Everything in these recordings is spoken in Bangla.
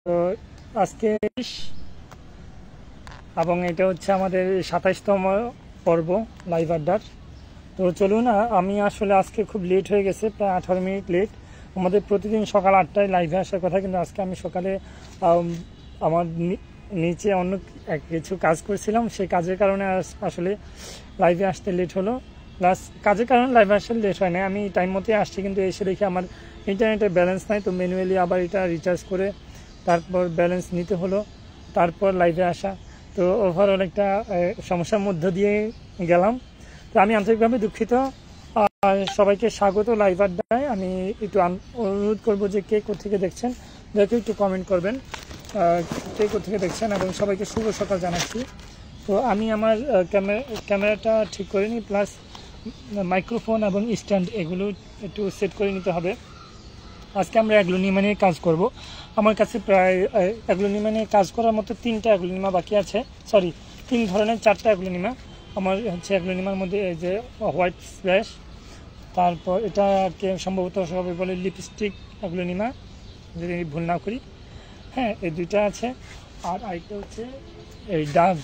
তো আজকে এবং এটা হচ্ছে আমাদের 27তম পর্ব লাইভ আড্ডার। তো চলুন, আমি আসলে আজকে খুব লেট হয়ে গেছে, প্রায় 18 মিনিট লেট। আমাদের প্রতিদিন সকাল 8টায় লাইভে আসার কথা, কিন্তু আজকে আমি সকালে আমার নিচে অন্য কিছু কাজ করছিলাম, সেই কাজের কারণে আসলে লাইভে আসতে লেট হলো। প্লাস কাজের কারণে লাইভে আসতে লেট হয় না, আমি টাইম মতোই আসছি, কিন্তু এসে দেখি আমার ইন্টারনেটের ব্যালেন্স নাই। তো ম্যানুয়ালি আবার এটা রিচার্জ করে তারপর ব্যালেন্স নিতে হলো, তারপর লাইভে আসা। তো ওভারঅল একটা সমস্যার মধ্য দিয়ে গেলাম। তো আমি আন্তরিকভাবে দুঃখিত। আর সবাইকে স্বাগত লাইভ আড্ডায়। আমি একটু অনুরোধ করবো যে কে কোথেকে দেখছেন দেখে একটু কমেন্ট করবেন, কে কোথেকে দেখছেন, এবং সবাইকে শুভ সকাল জানাচ্ছি। তো আমি আমার ক্যামেরাটা ঠিক করে নিই, প্লাস মাইক্রোফোন এবং স্ট্যান্ড এগুলো একটু সেট করে নিতে হবে। আজকে আমরা অ্যাগ্লোনিমা নিয়ে কাজ করব। আমার কাছে প্রায় অ্যাগ্লোনিমা নিয়ে কাজ করার মতো 3টা অ্যাগ্লোনিমা বাকি আছে, সরি 3 ধরনের 4টা অ্যাগ্লোনিমা আমার হচ্ছে। অ্যাগ্লোনিমার মধ্যে এই যে হোয়াইট স্প্ল্যাশ, তারপর এটাকে সম্ভবত সবাই বলে লিপস্টিক অ্যাগ্লোনিমা যদি ভুল না করি, হ্যাঁ এই দুইটা আছে। আর আরেকটা হচ্ছে এই ডাভ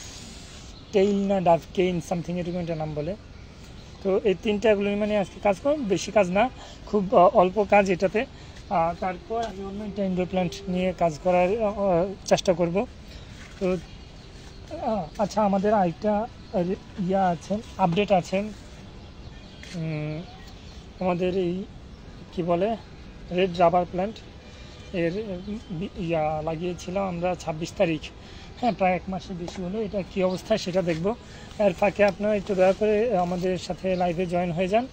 টেইল না ডাভ কেইন সামথিং এরকম একটা নাম বলে। তো এই 3টা অ্যাগ্লোনিমা নিয়ে আজকে কাজ করব, বেশি কাজ না, খুব অল্প কাজ এটাতে। তারপর আমি অন্য একটা ইনডোর প্ল্যান্ট নিয়ে কাজ করার চেষ্টা করব। তো আচ্ছা, আমাদের আরেকটা ইয়া আছে, আপডেট আছে। আমাদের এই কি বলে রেড রাবার প্ল্যান্ট এর লাগিয়েছিলাম আমরা 26 তারিখ, হ্যাঁ প্রায় 1 মাসের বেশি হলো। এটা কী অবস্থা সেটা দেখব। এর ফাঁকে আপনারা একটু দয়া করে আমাদের সাথে লাইভে জয়েন হয়ে যান,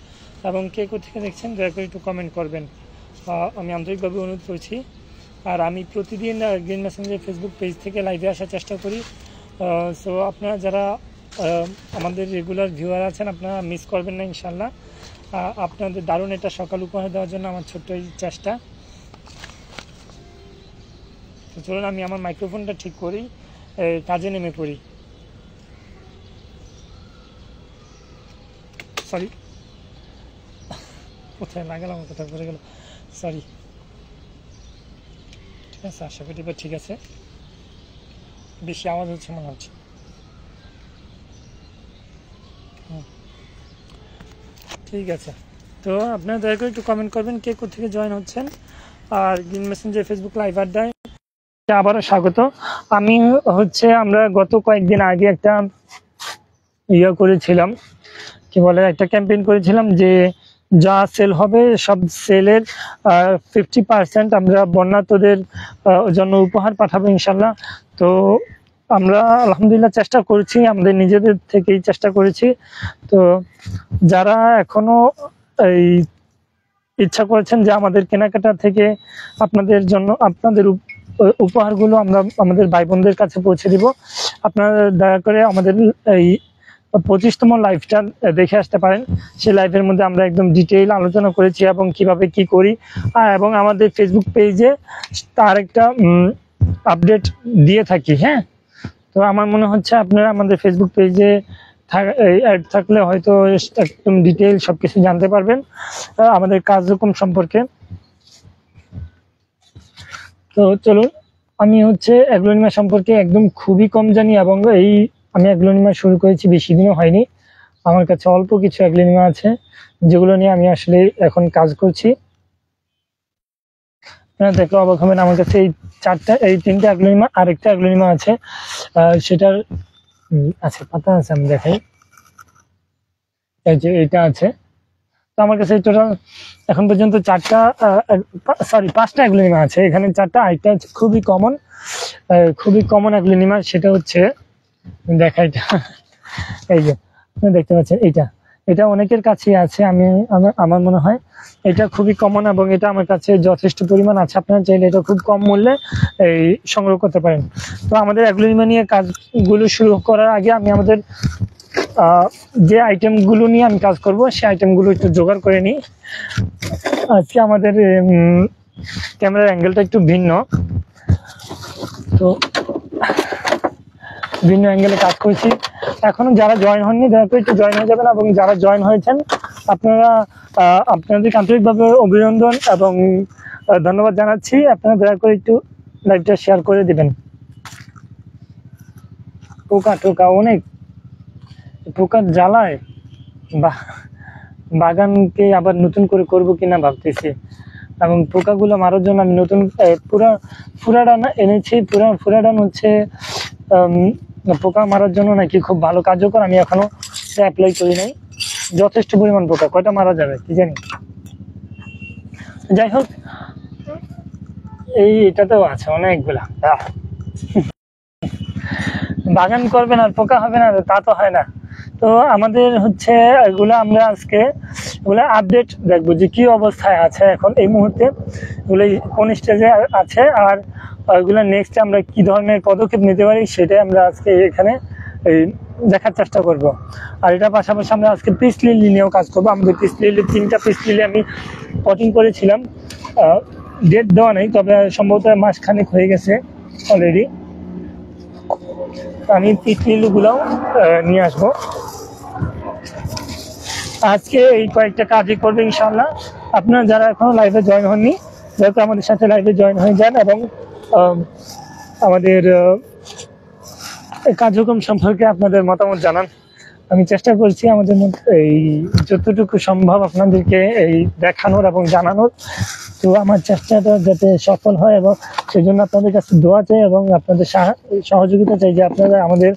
এবং কে কোথেকে দেখছেন দয়া করে একটু কমেন্ট করবেন, আমি আন্তরিকভাবে অনুরোধ করছি। আর আমি প্রতিদিন গ্রিন মেসেঞ্জার ফেসবুক পেজ থেকে লাইভে আসার চেষ্টা করি। সো আপনারা যারা আমাদের রেগুলার ভিউয়ার আছেন, আপনারা মিস করবেন না ইনশাল্লাহ। আপনাদের দারুণ একটা সকাল উপহার দেওয়ার জন্য আমার ছোট্ট এই চেষ্টা। তো চলুন আমি আমার মাইক্রোফোনটা ঠিক করি, কাজে নেমে পড়ি। সরি, কোথায় লাগালাম, কোথায় পড়ে গেল, সরি। ঠিক আছে, আশা করি এবার ঠিক আছে। বেশি আওয়াজ হচ্ছে মনে হচ্ছে। ঠিক আছে, তো আপনারা দয়া করে একটু কমেন্ট করবেন কে কোথেকে জয়েন হচ্ছেন। আর গ্রিন মেসেঞ্জার ফেসবুক লাইভ আড্ডায় আবারও স্বাগত। আমি হচ্ছে আমরা গত কয়েকদিন আগে একটা করেছিলাম, কি বলে একটা ক্যাম্পেইন করেছিলাম যে যা সেল হবে সব সেলের 50% আমরা বন্যার্তদের জন্য উপহার পাঠাবো ইনশাল্লাহ। তো আমরা আলহামদুলিল্লাহ চেষ্টা করছি, আমাদের নিজেদের থেকেই চেষ্টা করেছি। তো যারা এখনো এই ইচ্ছা করেছেন যে আমাদের কেনাকাটা থেকে আপনাদের জন্য আপনাদের উপহারগুলো আমরা আমাদের ভাই বোনদের কাছে পৌঁছে দিব, আপনারা দয়া করে আমাদের এই 25তম লাইভটা দেখে আসতে পারেন। সেই লাইভের মধ্যে আমরা একদম ডিটেইল আলোচনা করেছি এবং কিভাবে কি করি, এবং আমাদের ফেসবুক পেজে তার একটা আপডেট দিয়ে থাকি। হ্যাঁ, তো আমার মনে হচ্ছে আপনারা আমাদের ফেসবুক পেজে অ্যাড থাকলে হয়তো একদম ডিটেইল সবকিছু জানতে পারবেন আমাদের কার্যক্রম সম্পর্কে। তো চলুন, আমি হচ্ছে অ্যাগ্লোনিমা সম্পর্কে একদম খুবই কম জানি, এবং আমি অ্যাগ্লোনিমা শুরু করেছি বেশি দিনও হয়নি। আমার কাছে অল্প কিছু অ্যাগ্লোনিমা আছে যেগুলো নিয়ে আমি আসলে এখন কাজ করছি। আপনারা দেখলে অবাক হবেন, আমার কাছে এই 3টা অ্যাগ্লোনিমা, আরেকটা অ্যাগ্লোনিমা আছে, সেটার আচ্ছা পাতা আছে, আমি দেখাই। এই যে এটা আছে। তো আমার কাছে টোটাল এখন পর্যন্ত 5টা অ্যাগ্লোনিমা আছে। এখানে 4টা, আরেকটা হচ্ছে খুবই কমন অ্যাগ্লোনিমা, সেটা হচ্ছে দেখাই। এই যে দেখতে পাচ্ছেন, এটা অনেকের কাছেই আছে। আমার মনে হয় এটা খুবই কমন, এবং এটা আমার কাছে যথেষ্ট পরিমাণ আছে। আপনারা চাইলে এটা খুব কম মূল্যে সংগ্রহ করতে পারেন। তো আমাদের অ্যাগ্লোনিমা নিয়ে কাজগুলো শুরু করার আগে আমি আমাদের যে আইটেমগুলো নিয়ে আমি কাজ করব সেই আইটেমগুলো একটু জোগাড় করে নিই। আজকে আমাদের ক্যামেরার অ্যাঙ্গেলটা একটু ভিন্ন, তো ভিন্ন অ্যাঙ্গেলে কাজ করছি। এখনো যারা জয়েন হননি দয়া করে একটু জয়েন হয়ে যাবেন, এবং যারা জয়েন হয়েছেন আপনারা আপনাদেরকে আন্তরিকভাবে অভিনন্দন এবং ধন্যবাদ জানাচ্ছি। আপনারা দয়া করে একটু লাইভটা শেয়ার করে দিবেন। পোকা টোকা অনেক, পোকার জ্বালায় বাগানকে আবার নতুন করে করব কিনা ভাবতেছি। এবং পোকাগুলো মারার জন্য আমি নতুন ফুরাডান এনেছি। ফুরাডান হচ্ছে পোকা মারার জন্য নাকি খুব ভালো কার্যকর। আমি এখনো অ্যাপ্লাই করি নাই। যথেষ্ট পরিমাণ পোকা, কয়টা মারা যাবে কি জানি। যাই হোক, এটাতেও আছে অনেকগুলা। বাগান করবেন আর পোকা হবে না তা তো হয় না। তো আমাদের হচ্ছে এগুলো আমরা আজকে এগুলো আপডেট দেখবো যে কি অবস্থায় আছে এখন এই মুহূর্তে, এগুলো কোন স্টেজে আছে, আর ওইগুলো নেক্সট আমরা কি ধরনের পদক্ষেপ নিতে পারি সেটাই আমরা আজকে এখানে দেখার চেষ্টা করব। আর এটা পাশাপাশি আমরা আজকে পিস লিলি নিয়েও কাজ করবো। আমাদের পিস লিলি 3টা পিস লিলি আমি পটিং করেছিলাম, ডেট দেওয়া নেই, তবে সম্ভবত মাসখানেক হয়ে গেছে অলরেডি। আমি পিস লিলিগুলোও নিয়ে আসবো আজকে। এই কয়েকটা কাজই করবে ইনশাআল্লাহ। আপনারা যারা এখনো লাইভে জয়েন হননি, দয়া করে আমাদের সাথে লাইভে জয়েন হয়ে যান এবং আমাদের কার্যক্রম সম্পর্কে আপনাদের মতামত জানান। আমি চেষ্টা করছি আমাদের মধ্যে এই যতটুকু সম্ভব আপনাদেরকে এই দেখানোর এবং জানানোর। তো আমার চেষ্টাটা যাতে সফল হয় এবং সেই জন্য আপনাদের কাছে দোয়া চাই এবং আপনাদের সহযোগিতা চাই, যে আপনারা আমাদের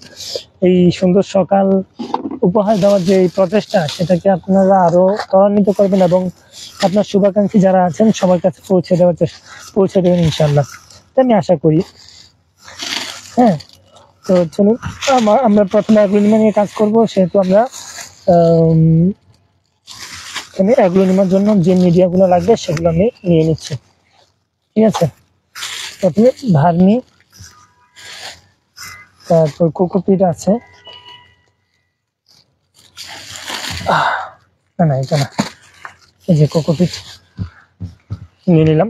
এই সুন্দর সকাল উপহার দেওয়ার যে এই প্রচেষ্টা, সেটাকে আপনারা আরো ত্বরান্বিত করবেন এবং আপনার শুভাকাঙ্ক্ষী যারা আছেন সবার কাছে পৌঁছে দেবেন ইনশাআল্লাহ, আমি আশা করি। হ্যাঁ, তো চলুন আমরা প্রথমে অ্যাগ্লোনিমা নিয়ে কাজ করবো। সেহেতু আমরা এখানে অ্যাগ্লোনিমার জন্য যে মিডিয়াগুলো লাগবে সেগুলো আমি নিয়ে নিচ্ছি। ঠিক আছে, প্রথমে ভার্মি, তারপর কোকোপিট আছে, না এটা না, এই যে কোকোপিট নিয়ে নিলাম।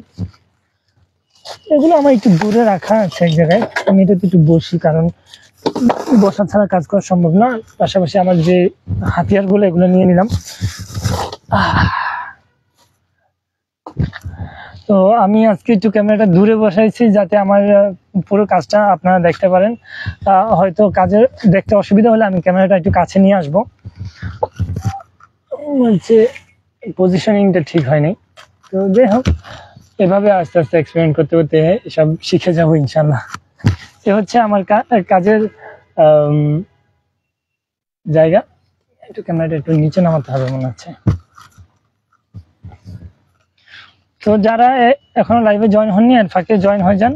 এগুলো আমার একটু দূরে রাখা আছে এক জায়গায়, আমি এটাতে একটু বসি, কারণ বসা ছাড়া কাজ করা সম্ভব না। পাশাপাশি আমার যে হাতিয়ারগুলো এগুলো নিয়ে নিলাম। তো আমি আজকে একটু ক্যামেরাটা দূরে বসাইছি যাতে আমার পুরো কাজটা আপনারা দেখতে পারেন। হয়তো কাজের দেখতে অসুবিধা হলে আমি ক্যামেরাটা একটু কাছে নিয়ে আসবো। হচ্ছে পজিশনিংটা ঠিক হয়নি, তো যাই হোক, এভাবে আস্তে আস্তে এক্সপেরিমেন্ট করতে করতে সব শিখে যাবো ইনশাল্লাহ। এ হচ্ছে আমার কাজের জায়গা। একটু ক্যামেরাটা একটু নিচে নামাতে হবে মনে হচ্ছে। তো যারা এখনো লাইভে জয়েন হননি, আর ফাঁকে জয়েন হয়ে যান।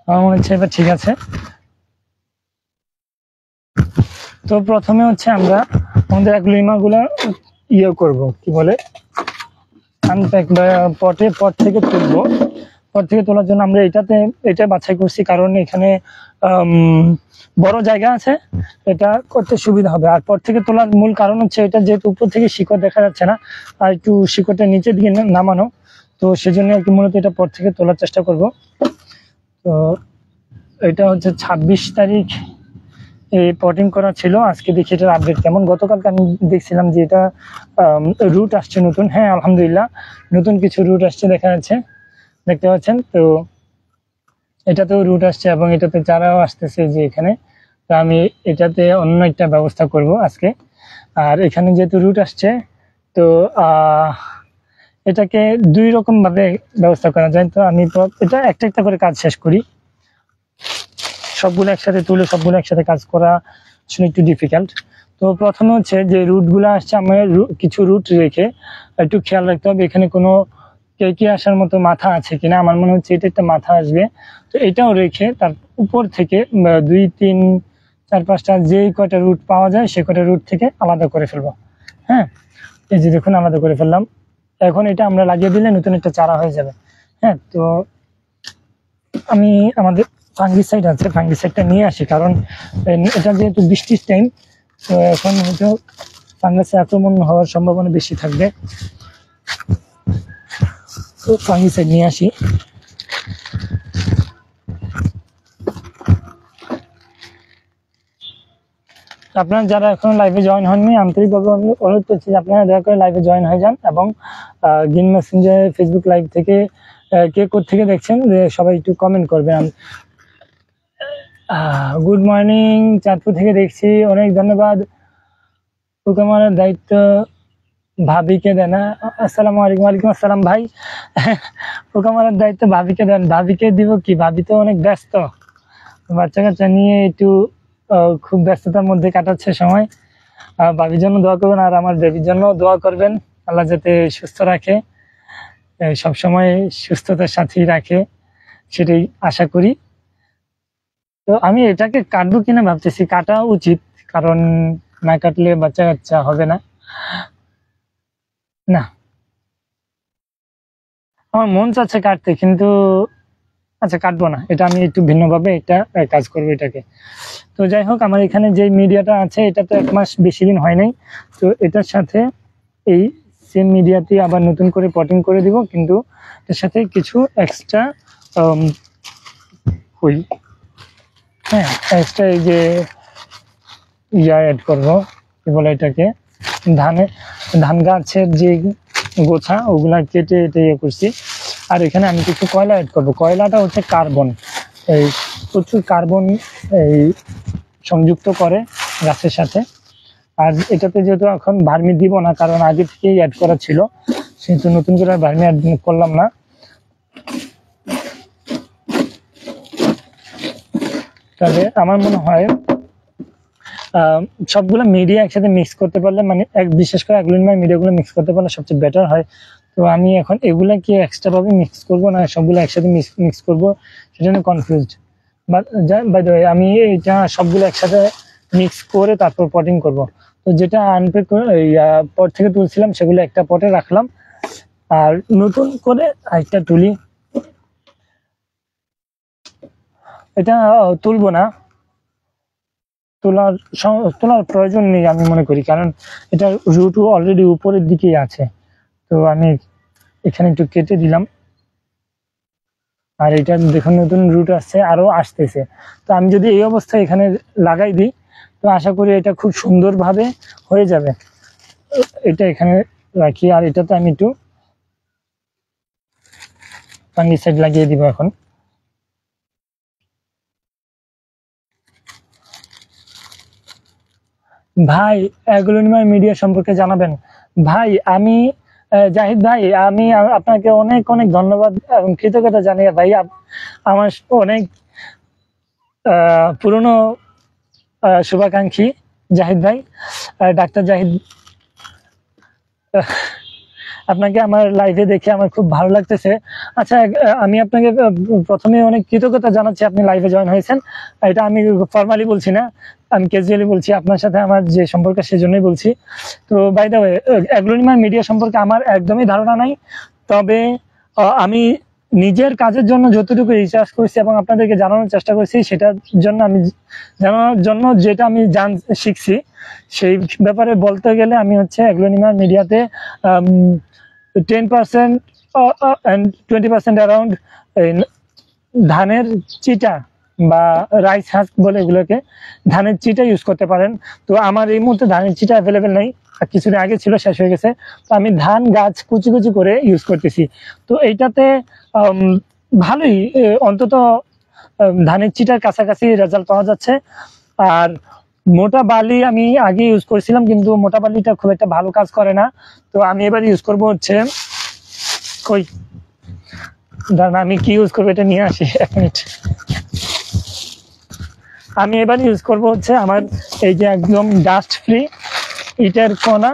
আমার মনে হচ্ছে এবার ঠিক আছে। তো প্রথমে হচ্ছে আমরা আমাদের অ্যাগ্লোনিমা গুলা করবো, কি বলে, আনপ্যাক বা পট থেকে তুলবো। পট থেকে তোলার জন্য আমরা এটা বাছাই করছি, কারণ এখানে বড় জায়গা আছে, এটা করতে সুবিধা হবে। আর পট থেকে তোলার মূল কারণ হচ্ছে এটা যেহেতু উপর থেকে শিকড় দেখা যাচ্ছে না, আর একটু শিকড়টা নিচের দিকে নামানো, তো সেজন্য আর কি মূলত এটা পট থেকে তোলার চেষ্টা করব। তো এটা হচ্ছে 26 তারিখ এই পটিং করা ছিল। আজকে দেখি এটার আপডেট কেমন। গতকালকে আমি দেখছিলাম যে এটা রুট আসছে নতুন। হ্যাঁ, আলহামদুলিল্লাহ নতুন কিছু রুট আসছে দেখা যাচ্ছে, দেখতে পাচ্ছেন। তো এটাতেও রুট আসছে এবং এটাতে চারাও আসতেছে যে এখানে। তো আমি এটাতে অন্য একটা ব্যবস্থা করব আজকে। আর এখানে যেহেতু রুট আসছে, তো এটাকে 2 রকম ভাবে ব্যবস্থা করা যায়। তো আমি এটা একটা একটা করে কাজ শেষ করি। সবগুলো একসাথে তুলে সবগুলো একসাথে কাজ করা আসলে একটু ডিফিকাল্ট। তো প্রথমে হচ্ছে যে রুটগুলো আসছে, আমার কিছু রুট রেখে একটু খেয়াল রাখতে হবে এখানে কোনো কেঁকে আসার মতো মাথা আছে কিনা। আমার মনে হচ্ছে এটা একটা মাথা আসবে, তো এটাও রেখে তার উপর থেকে 2, 3, 4, 5টা যেই কয়টা রুট পাওয়া যায় সে কয়টা রুট থেকে আলাদা করে ফেলবো। হ্যাঁ, এই যে দেখুন আলাদা করে ফেললাম। এখন এটা আমরা লাগিয়ে দিলে নতুন একটা চারা হয়ে যাবে। হ্যাঁ, তো আমি আমাদের ফাঙ্গিসাইড আছে, ফাঙ্গিসাইডটা নিয়ে আসি, কারণ এটা যেহেতু বৃষ্টির টাইম, তো এখন হয়তো ফাঙ্গাসে আক্রমণ হওয়ার সম্ভাবনা বেশি থাকবে। তো ফাঙ্গিসাইড নিয়ে আসি। আপনারা যারা এখন লাইভে জয়েন হননি, আন্তরিকভাবে অনুরোধ করছি যে আপনারা দয়া করে লাইভে জয়েন হয়ে যান, এবং গ্রিন মেসেঞ্জার ফেসবুক লাইভ থেকে কে কোথেকে দেখছেন সবাই একটু কমেন্ট করবেন। গুড মর্নিং, চাঁদপুর থেকে দেখছি, অনেক ধন্যবাদ। পোকামারার দায়িত্ব ভাবিকে দেন। আসসালামু আলাইকুম। ওয়ালাইকুম আসসালাম ভাই। পোকামারার দায়িত্ব ভাবিকে দেন। ভাবিকে দিব কি, ভাবি তো অনেক ব্যস্ত, বাচ্চা কাচ্চা নিয়ে একটু খুব ব্যস্ততার মধ্যে কাটাচ্ছে সময়। ভাবির জন্য দোয়া করবেন, আর আমার বেবির জন্য দোয়া করবেন, আল্লাহ যাতে সুস্থ রাখে, সবসময় সুস্থতার সাথেই রাখে, সেটাই আশা করি। তো আমি এটাকে কাটবো কিনা ভাবতেছি, কাটা উচিত, কারণ না কাটলে বাচ্চা কাচ্চা হবে না। না, আমার মন চাচ্ছে কাটতে, কিন্তু আচ্ছা কাটবো না, এটা আমি একটু ভিন্নভাবে একটা কাজ করবো এটাকে। তো যাই হোক, আমার এখানে যে মিডিয়াটা আছে এটা তো 1 মাস বেশি দিন হয় নাই, তো এটার সাথে এই সেম মিডিয়াতে আবার নতুন করে পটিং করে দিব, কিন্তু এর সাথে কিছু এক্সট্রা এক্সট্রা এই যে অ্যাড করবো, কি বলে এটাকে, ধান গাছের যে গোছা ওগুলা কেটে এটা ইয়ে করছি। আর এখানে আমি কিছু কয়লা অ্যাড করবো। কয়লাটা হচ্ছে কার্বন, এই প্রচুর কার্বন এই সংযুক্ত করে গাছের সাথে। আর এটাতে যেহেতু এখন ভার্মি দিব না, কারণ আগে থেকেই অ্যাড করা ছিল, সেহেতু নতুন করে ভার্মি অ্যাড করলাম না। তবে আমার মনে হয় সবগুলো মিডিয়া একসাথে মিক্স করতে পারলে, মানে বিশেষ করে অ্যাগ্লোনিমার মিডিয়াগুলো মিক্স করতে পারলে সবচেয়ে বেটার হয়। তো আমি এখন এগুলা কি এক্সট্রা ভাবে মিক্স করবো না সবগুলো একসাথে মিক্স করবো, সেটা নিয়ে কনফিউজড। বাই দ্য ওয়ে, আমি এটা সবগুলো একসাথে মিক্স করে তারপর পটিং করব। তো যেটা আনপ্যাক পট থেকে তুলছিলাম সেগুলো একটা পটে রাখলাম, আর নতুন করে একটা তুলি। এটা তুলবো না, তোলার প্রয়োজন নেই আমি মনে করি, কারণ এটা রুট অলরেডি উপরের দিকেই আছে। তো আমি এখানে একটু কেটে দিলাম, আর এটা দেখুন নতুন রুট আসছে, আরো আসতেছে। তো আমি যদি এই অবস্থায় এখানে লাগাই দিই, তো আশা করি এটা খুব সুন্দরভাবে হয়ে যাবে। এটা এখানে রাখি, আর এটাতে আমি একটু ফাঙ্গিসাইড লাগিয়ে দিব এখন। ভাই অ্যাগ্লোনিমার মিডিয়া সম্পর্কে জানাবেন। ভাই আমি জাহিদ ভাই, আমি আপনাকে অনেক অনেক ধন্যবাদ এবং কৃতজ্ঞতা জানিয়ে ভাই, আমার অনেক পুরনো শুভাকাঙ্ক্ষী জাহিদ ভাই, ডাক্তার জাহিদ, আপনাকে আমার লাইভে দেখে আমার খুব ভালো লাগতেছে। আচ্ছা, আমি আপনাকে প্রথমে অনেক কৃতজ্ঞতা জানাচ্ছি, আপনি লাইভে জয়েন হয়েছেন। এটা আমি ফর্মালি বলছি না, আমি ক্যাজুয়ালি বলছি, আপনার সাথে আমার যে সম্পর্ক সেজন্যই বলছি। তো বাই দ্য ওয়ে, অ্যাগ্লোনিমার মিডিয়া সম্পর্কে আমার একদমই ধারণা নাই, তবে আমি নিজের কাজের জন্য যতটুকু রিসার্চ করেছি এবং আপনাদেরকে জানানোর চেষ্টা করছি, সেটার জন্য আমি জানানোর জন্য যেটা আমি শিখছি সেই ব্যাপারে বলতে গেলে, আমি হচ্ছে অ্যাগ্লোনিমার মিডিয়াতে 10% and 20% অ্যারাউন্ড ধানের চিটা বা রাইস হাস্ক বলে এগুলোকে, ধানের চিটা ইউজ করতে পারেন। তো আমার এই মুহূর্তে ধানের চিটা অ্যাভেলেবেল নেই, কিছুদিন আগে ছিল, শেষ হয়ে গেছে। তো আমি ধান গাছ কুচি কুচি করে ইউজ করতেছি। তো এইটাতে ভালোই অন্তত ধানের চিটার কাছাকাছি রেজাল্ট পাওয়া যাচ্ছে। আর মোটা বালি আমি আগে ইউজ করেছিলাম, কিন্তু মোটা বালিটা খুব একটা ভালো কাজ করে না। তো আমি এবার ইউজ করব হচ্ছে, কই দাঁড়ান আমি কি ইউজ করবো এটা নিয়ে আসি, 1 মিনিট। আমি এবার ইউজ করব হচ্ছে আমার এই যে একদম ডাস্ট ফ্রি ইটের কণা,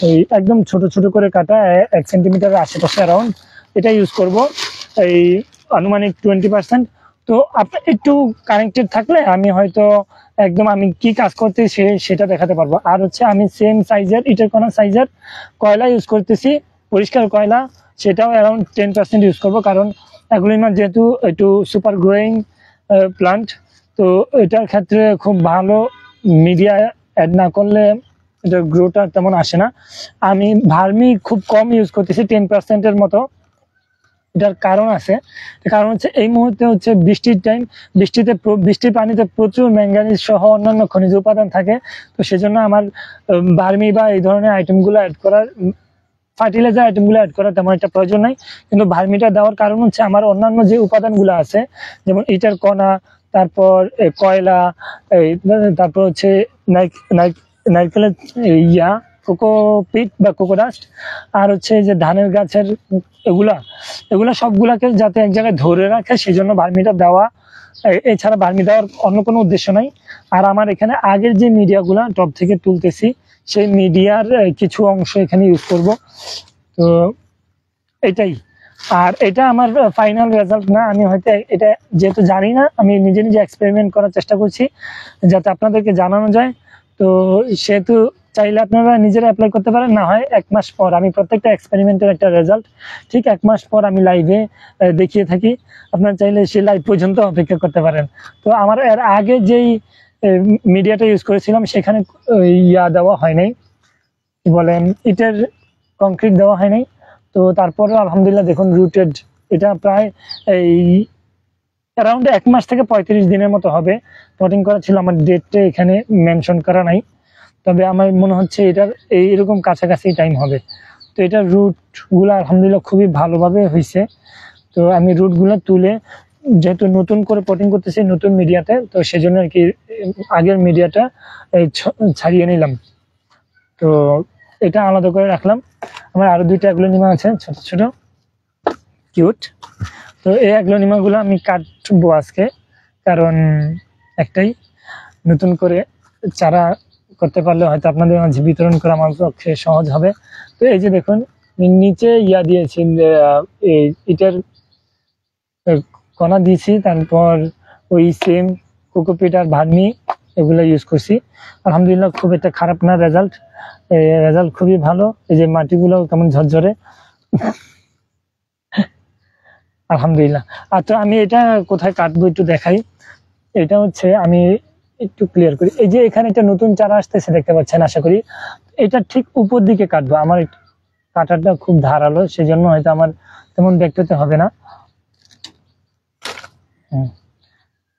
এই একদম ছোট ছোট করে কাটা 1 সেন্টিমিটারের আশেপাশে অ্যারাউন্ড, এটা ইউজ করব, এই আনুমানিক 20%। তো আপনি একটু কানেক্টেড থাকলে আমি হয়তো একদম আমি কি কাজ করতে সেটা দেখাতে পারবো। আর হচ্ছে আমি সেম সাইজের ইটের কণা সাইজের কয়লা ইউজ করতেছি, পরিষ্কার কয়লা, সেটাও অ্যারাউন্ড 10% ইউজ করব, কারণ অ্যাগ্লোনিমা যেহেতু একটু সুপার গ্রোয়িং প্লান্ট, তো এটার ক্ষেত্রে খুব ভালো মিডিয়া অ্যাড না করলে এটা গ্রোটা তেমন আসে না। আমি ভার্মি খুব কম ইউজ করতেছি, 10%-এর মতো। এটার কারণ আছে, কারণ হচ্ছে এই মুহূর্তে হচ্ছে বৃষ্টির টাইম, বৃষ্টির পানিতে প্রচুর ম্যাঙ্গানিজ সহ অন্যান্য খনিজ উপাদান থাকে। তো সেজন্য আমার ভার্মি বা এই ধরনের আইটেমগুলো অ্যাড করার, ফার্টিলাইজার আইটেমগুলো অ্যাড করার তেমন একটা প্রয়োজন নাই। কিন্তু ভার্মিটা দেওয়ার কারণ হচ্ছে আমার অন্যান্য যে উপাদানগুলো আছে, যেমন ইটার কণা, তারপর কয়লা, তারপর হচ্ছে নারকেলের ইয়া কোকোপিট বা কোকোডাস্ট, আর হচ্ছে যে ধানের গাছের এগুলা সবগুলাকে যাতে এক জায়গায় ধরে রাখে, সেই জন্য ভার্মিটা দেওয়া। এছাড়া ভার্মি দেওয়ার অন্য কোনো উদ্দেশ্য নাই। আর আমার এখানে আগের যে মিডিয়াগুলা টপ থেকে তুলতেছি, সেই মিডিয়ার কিছু অংশ এখানে ইউজ করব। তো এটাই। আর এটা আমার ফাইনাল রেজাল্ট না, আমি হয়তো এটা যেহেতু জানি না, আমি নিজে নিজে এক্সপেরিমেন্ট করার চেষ্টা করছি যাতে আপনাদেরকে জানানো যায়। তো সেহেতু চাইলে আপনারা নিজেরা অ্যাপ্লাই করতে পারেন, না হয় 1 মাস পর, আমি প্রত্যেকটা এক্সপেরিমেন্টের একটা রেজাল্ট ঠিক 1 মাস পর আমি লাইভে দেখিয়ে থাকি। আপনারা চাইলে সেই লাইভ পর্যন্ত অপেক্ষা করতে পারেন। তো আমার এর আগে যেই মিডিয়াটা ইউজ করেছিলাম সেখানে ইয়া দেওয়া হয় নাই, কি বলেন, ইটের কংক্রিট দেওয়া হয় নাই। তো তারপরেও আলহামদুলিল্লাহ দেখুন রুটেড, এটা প্রায় এই অ্যারাউন্ড 1 মাস থেকে 35 দিনের মতো হবে। পটিং করা ছিল, আমার ডেটটা এখানে মেনশন করা নাই, তবে আমার মনে হচ্ছে এটার এইরকম কাছাকাছি টাইম হবে। তো এটার রুটগুলো আলহামদুলিল্লাহ খুবই ভালোভাবে হয়েছে। তো আমি রুটগুলো তুলে, যেহেতু নতুন করে পটিং করতেছি নতুন মিডিয়াতে, তো সেজন্য আর কি আগের মিডিয়াটা ছাড়িয়ে নিলাম। তো এটা আলাদা করে রাখলাম। আমার আরো 2টা অ্যাগ্লোনিমা আছে, ছোট ছোট কিউট। তো এই অ্যাগ্লোনিমা গুলো আমি কাটবো আজকে, কারণ একটাই, নতুন করে চারা করতে পারলে হয়তো আপনাদের মাঝে বিতরণ করা আমার পক্ষে সহজ হবে। তো এই যে দেখুন নিচে ইয়া দিয়েছি, ইটের কণা দিয়েছি, তারপর ওই সেম কোকোপিট আর ভার্মি এগুলো ইউজ করছি। আলহামদুলিল্লাহ খুব একটা খারাপ না রেজাল্ট, খুবই ভালো। এই যে মাটিগুলো কেমন ঝরঝরে, আলহামদুলিল্লাহ। আর তো আমি এটা কোথায় কাটবো একটু দেখাই। এটা হচ্ছে, আমি একটু ক্লিয়ার করি, এই যে এখানে একটা নতুন চারা আসতেছে দেখতে পাচ্ছেন আশা করি, এটা ঠিক উপর দিকে কাটবো। আমার কাটারটা খুব ধারালো, সেই জন্য হয়তো আমার তেমন দেখতে হবে না।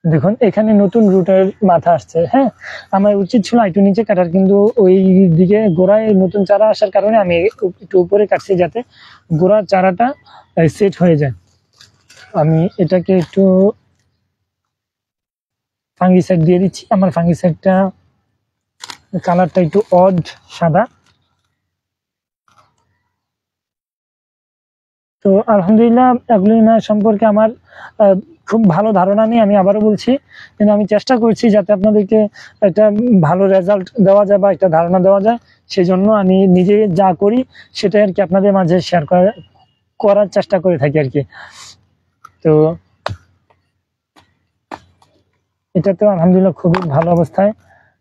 দেখুন এখানে নতুন রুটের মাথা আসছে। হ্যাঁ, আমার উচিত ছিল একটু নিচে কাটার, কিন্তু ওই দিকে গোড়ায় নতুন চারা আসার কারণে আমি একটু উপরে কাটছি, যাতে গোড়ার চারাটা সেট হয়ে যায়। আমি এটাকে একটু ফাঙ্গিসাইড দিয়ে দিচ্ছি। আমার ফাঙ্গিসাইডটা কালারটা একটু অড সাদা। তো আলহামদুলিল্লাহ অ্যাগ্লোনিমা সম্পর্কে আমার খুব ভালো ধারণা নেই, আমি আবারও বলছি, কিন্তু আমি চেষ্টা করছি যাতে আপনাদেরকে একটা ভালো রেজাল্ট দেওয়া যায় বা একটা ধারণা দেওয়া যায়। সেই জন্য আমি নিজে যা করি সেটাই আর কি আপনাদের মাঝে শেয়ার করার চেষ্টা করে থাকি আর কি। তো এটা তো আলহামদুলিল্লাহ খুবই ভালো অবস্থায়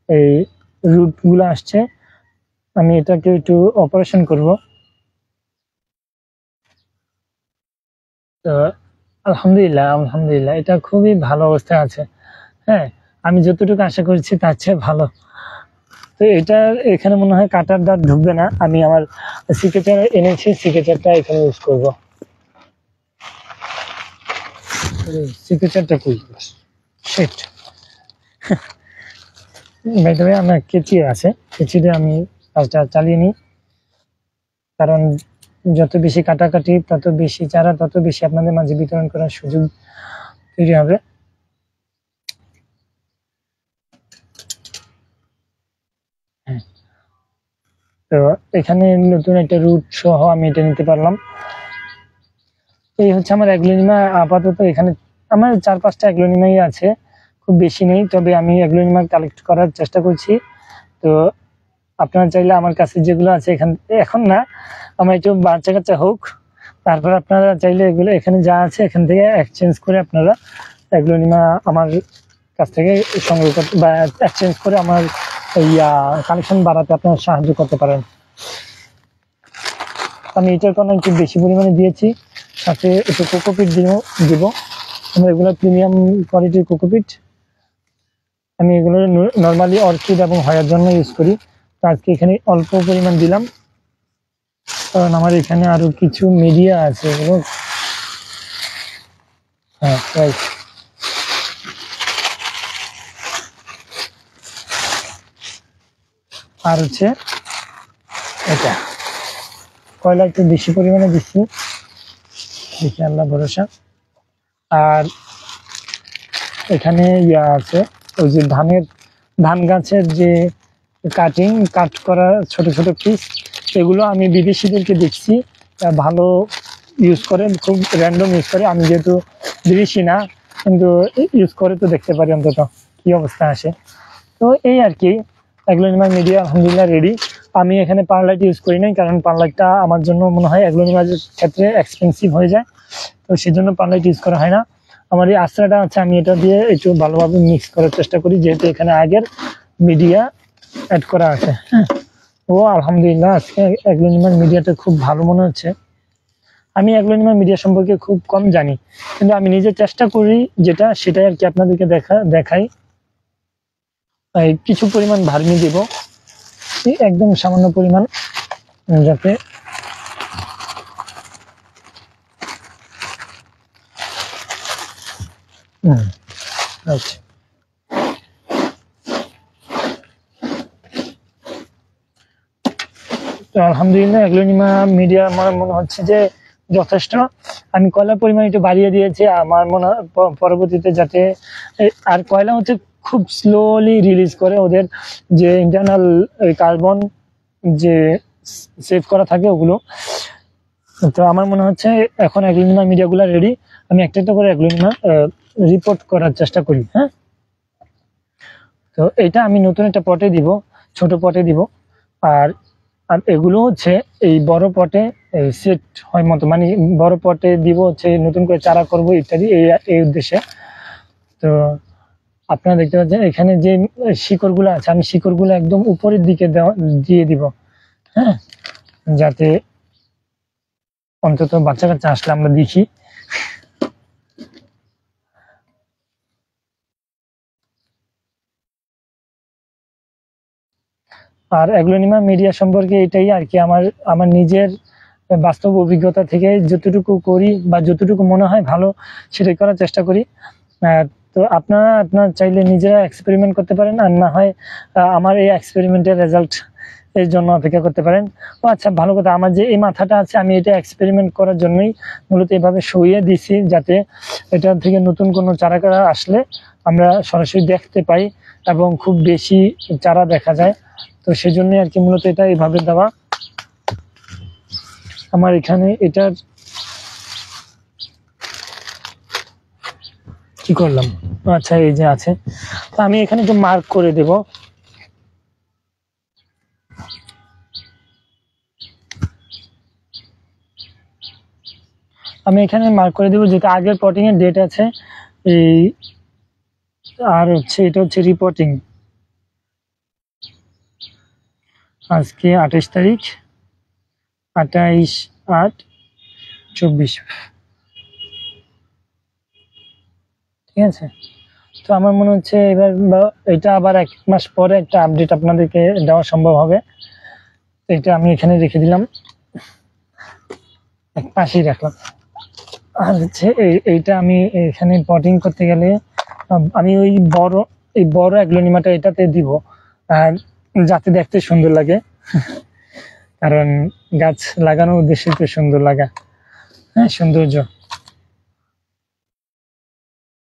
এই রুটগুলো আসছে। আমি এটাকে একটু অপারেশন করব। তো আলহামদুলিল্লাহ এটা খুবই ভালো অবস্থায় আছে। হ্যাঁ, আমি যতটুকু আশা করছি তার চেয়ে ভালো। তো এটা এখানে মনে হয় কাটার দাঁত ঢুকবে না। আমি আমার সিকেচার এনেছি, সিকেচারটা এখানে ইউজ করব। সিকেচারটা কই, শিট। বাই দ্য ওয়ে আমার কেচি আছে, কেচিতে আমি কাজটা চালিয়ে নিই, কারণ যত বেশি কাটাকাটি তত বেশি চারা, তত বেশি আপনাদের মাঝে বিতরণ করার সুযোগ তৈরি হবে। তো এখানে নতুন একটা রুট সহ আমি এটা নিতে পারলাম। এই হচ্ছে আমার অ্যাগ্লোনিমা। আপাতত এখানে আমার 4-5টা অ্যাগ্লোনিমাই আছে, খুব বেশি নেই, তবে আমি অ্যাগ্লোনিমা কালেক্ট করার চেষ্টা করছি। তো আপনারা চাইলে আমার কাছে যেগুলো আছে এখন না, আমার একটু বাচ্চা কাচ্চা হোক, তারপর আপনারা চাইলে এগুলো এখানে যা আছে এখান থেকে এক্সচেঞ্জ করে আপনারা অ্যাগ্লোনিমা আমার কাছ থেকে সংগ্রহ করতে বা এক্সচেঞ্জ করে আমার কালেকশন বাড়াতে আপনারা সাহায্য করতে পারেন। আমি এটার কোনো একটু বেশি পরিমাণে দিয়েছি, সাথে একটু কোকোপিট দিব। আমরা এগুলো প্রিমিয়াম কোয়ালিটির কোকোপিট, আমি এগুলো নর্মালি অর্কিড এবং হয়ার জন্য ইউজ করি। তো আজকে এখানে অল্প পরিমাণ দিলাম, কারণ আমার এখানে আরো কিছু মিডিয়া আছে। হ্যাঁ রাইট। আর হচ্ছে এটা কয়লা একটু বেশি পরিমাণে দিচ্ছি, দেখি আল্লাহ ভরসা। আর এখানে ইয়া আছে, ওই যে ধান গাছের যে কাট করা ছোট ছোট পিস, এগুলো আমি বিদেশিদেরকে দেখছি ভালো ইউজ করে, খুব র্যান্ডম ইউজ করে। আমি যেহেতু বিদেশি না, কিন্তু ইউজ করে তো দেখতে পারি অন্তত কি অবস্থা আসে। তো এই আর কি, অ্যাগ্লোনিমা মিডিয়া আলহামদুলিল্লাহ রেডি। আমি এখানে পারলাইট ইউজ করি নাই, কারণ পারলাইটটা আমার জন্য মনে হয় অ্যাগ্লোনিমার ক্ষেত্রে এক্সপেন্সিভ হয়ে যায়, তো সেজন্য পারলাইট ইউজ করা হয় না। আমার এই আশ্রাটা আছে, আমি এটা দিয়ে একটু ভালোভাবে মিক্স করার চেষ্টা করি, যেহেতু এখানে আগের মিডিয়া অ্যাড করা আছে। হ্যাঁ, ও আলহামদুলিল্লাহ আজকে অ্যাগ্লোনিমার মিডিয়াটা খুব ভালো মনে হচ্ছে। আমি অ্যাগ্লোনিমার মিডিয়া সম্পর্কে খুব কম জানি, কিন্তু আমি নিজে চেষ্টা করি যেটা, সেটাই আর কি আপনাদেরকে দেখাই। কিছু পরিমাণ ভার্মি দিব, একদম সামান্য পরিমাণ, যাতে আচ্ছা। তো আলহামদুলিল্লাহ অ্যাগ্লোনিমা মিডিয়া আমার মনে হচ্ছে যে যথেষ্ট। আমি কয়লার পরিমাণ একটু বাড়িয়ে দিয়েছি, আমার মনে হয় পরবর্তীতে যাতে, আর কয়লা হচ্ছে খুব স্লোলি রিলিজ করে, ওদের যে ইন্টারনাল কার্বন যে সেভ করা থাকে ওগুলো। তো আমার মনে হচ্ছে এখন অ্যাগ্লোনিমা মিডিয়াগুলো রেডি। আমি একটা একটা করে অ্যাগ্লোনিমা রিপোর্ট করার চেষ্টা করি। হ্যাঁ, তো এটা আমি নতুন একটা পটে দিব, ছোট পটে দিব। আর আর এগুলো হচ্ছে এই বড় পটে সেট হয় মতো, মানে বড় পটে দিব হচ্ছে নতুন করে চারা করব ইত্যাদি, এই উদ্দেশ্যে। তো আপনারা দেখতে পাচ্ছেন এখানে যে শিকড়গুলো আছে, আমি শিকড়গুলো একদম উপরের দিকে দিয়ে দিব। হ্যাঁ, যাতে অন্তত বাচ্চা কাচ্চা আসলে আমরা দেখি। আর অ্যাগ্লোনিমা মিডিয়া সম্পর্কে এটাই আর কি, আমার নিজের বাস্তব অভিজ্ঞতা থেকে যতটুকু করি বা যতটুকু মনে হয় ভালো, সেটাই করার চেষ্টা করি। তো আপনারা চাইলে নিজেরা এক্সপেরিমেন্ট করতে পারেন, আর না হয় আমার এই এক্সপেরিমেন্টের রেজাল্ট এর জন্য অপেক্ষা করতে পারেন। ও আচ্ছা, ভালো কথা, আমার যে এই মাথাটা আছে, আমি এটা এক্সপেরিমেন্ট করার জন্যই মূলত এভাবে সইয়ে দিছি, যাতে এটা থেকে নতুন কোনো চারা আসলে আমরা সরাসরি দেখতে পাই এবং খুব বেশি চারা দেখা যায়। তো সেই জন্যই আর কি মূলত এটা এইভাবে দেওয়া। আমার এখানে এটার কি করলাম, আচ্ছা এই যে আছে, তো আমি এখানে একটু মার্ক করে দেব। আমি এখানে মার্ক করে দেবো, যেটা আগের পটিং এর ডেট আছে এই, আর হচ্ছে এটা হচ্ছে রিপোর্টিং, আজকে 28 তারিখ, 28/8/24, ঠিক আছে। তো আমার মনে হচ্ছে এবার এটা আবার 1 মাস পরে একটা আপডেট আপনাদেরকে দেওয়া সম্ভব হবে। এটা আমি এখানে রেখে দিলাম, এক পাশেই রাখলাম। আর হচ্ছে এইটা আমি এখানে পটিং করতে গেলে আমি ওই বড় অ্যাগ্লোনিমাটা এটাতে দিব, আর যাতে দেখতে সুন্দর লাগে, কারণ গাছ লাগানোর উদ্দেশ্যে তো সুন্দর লাগা, হ্যাঁ, সৌন্দর্য।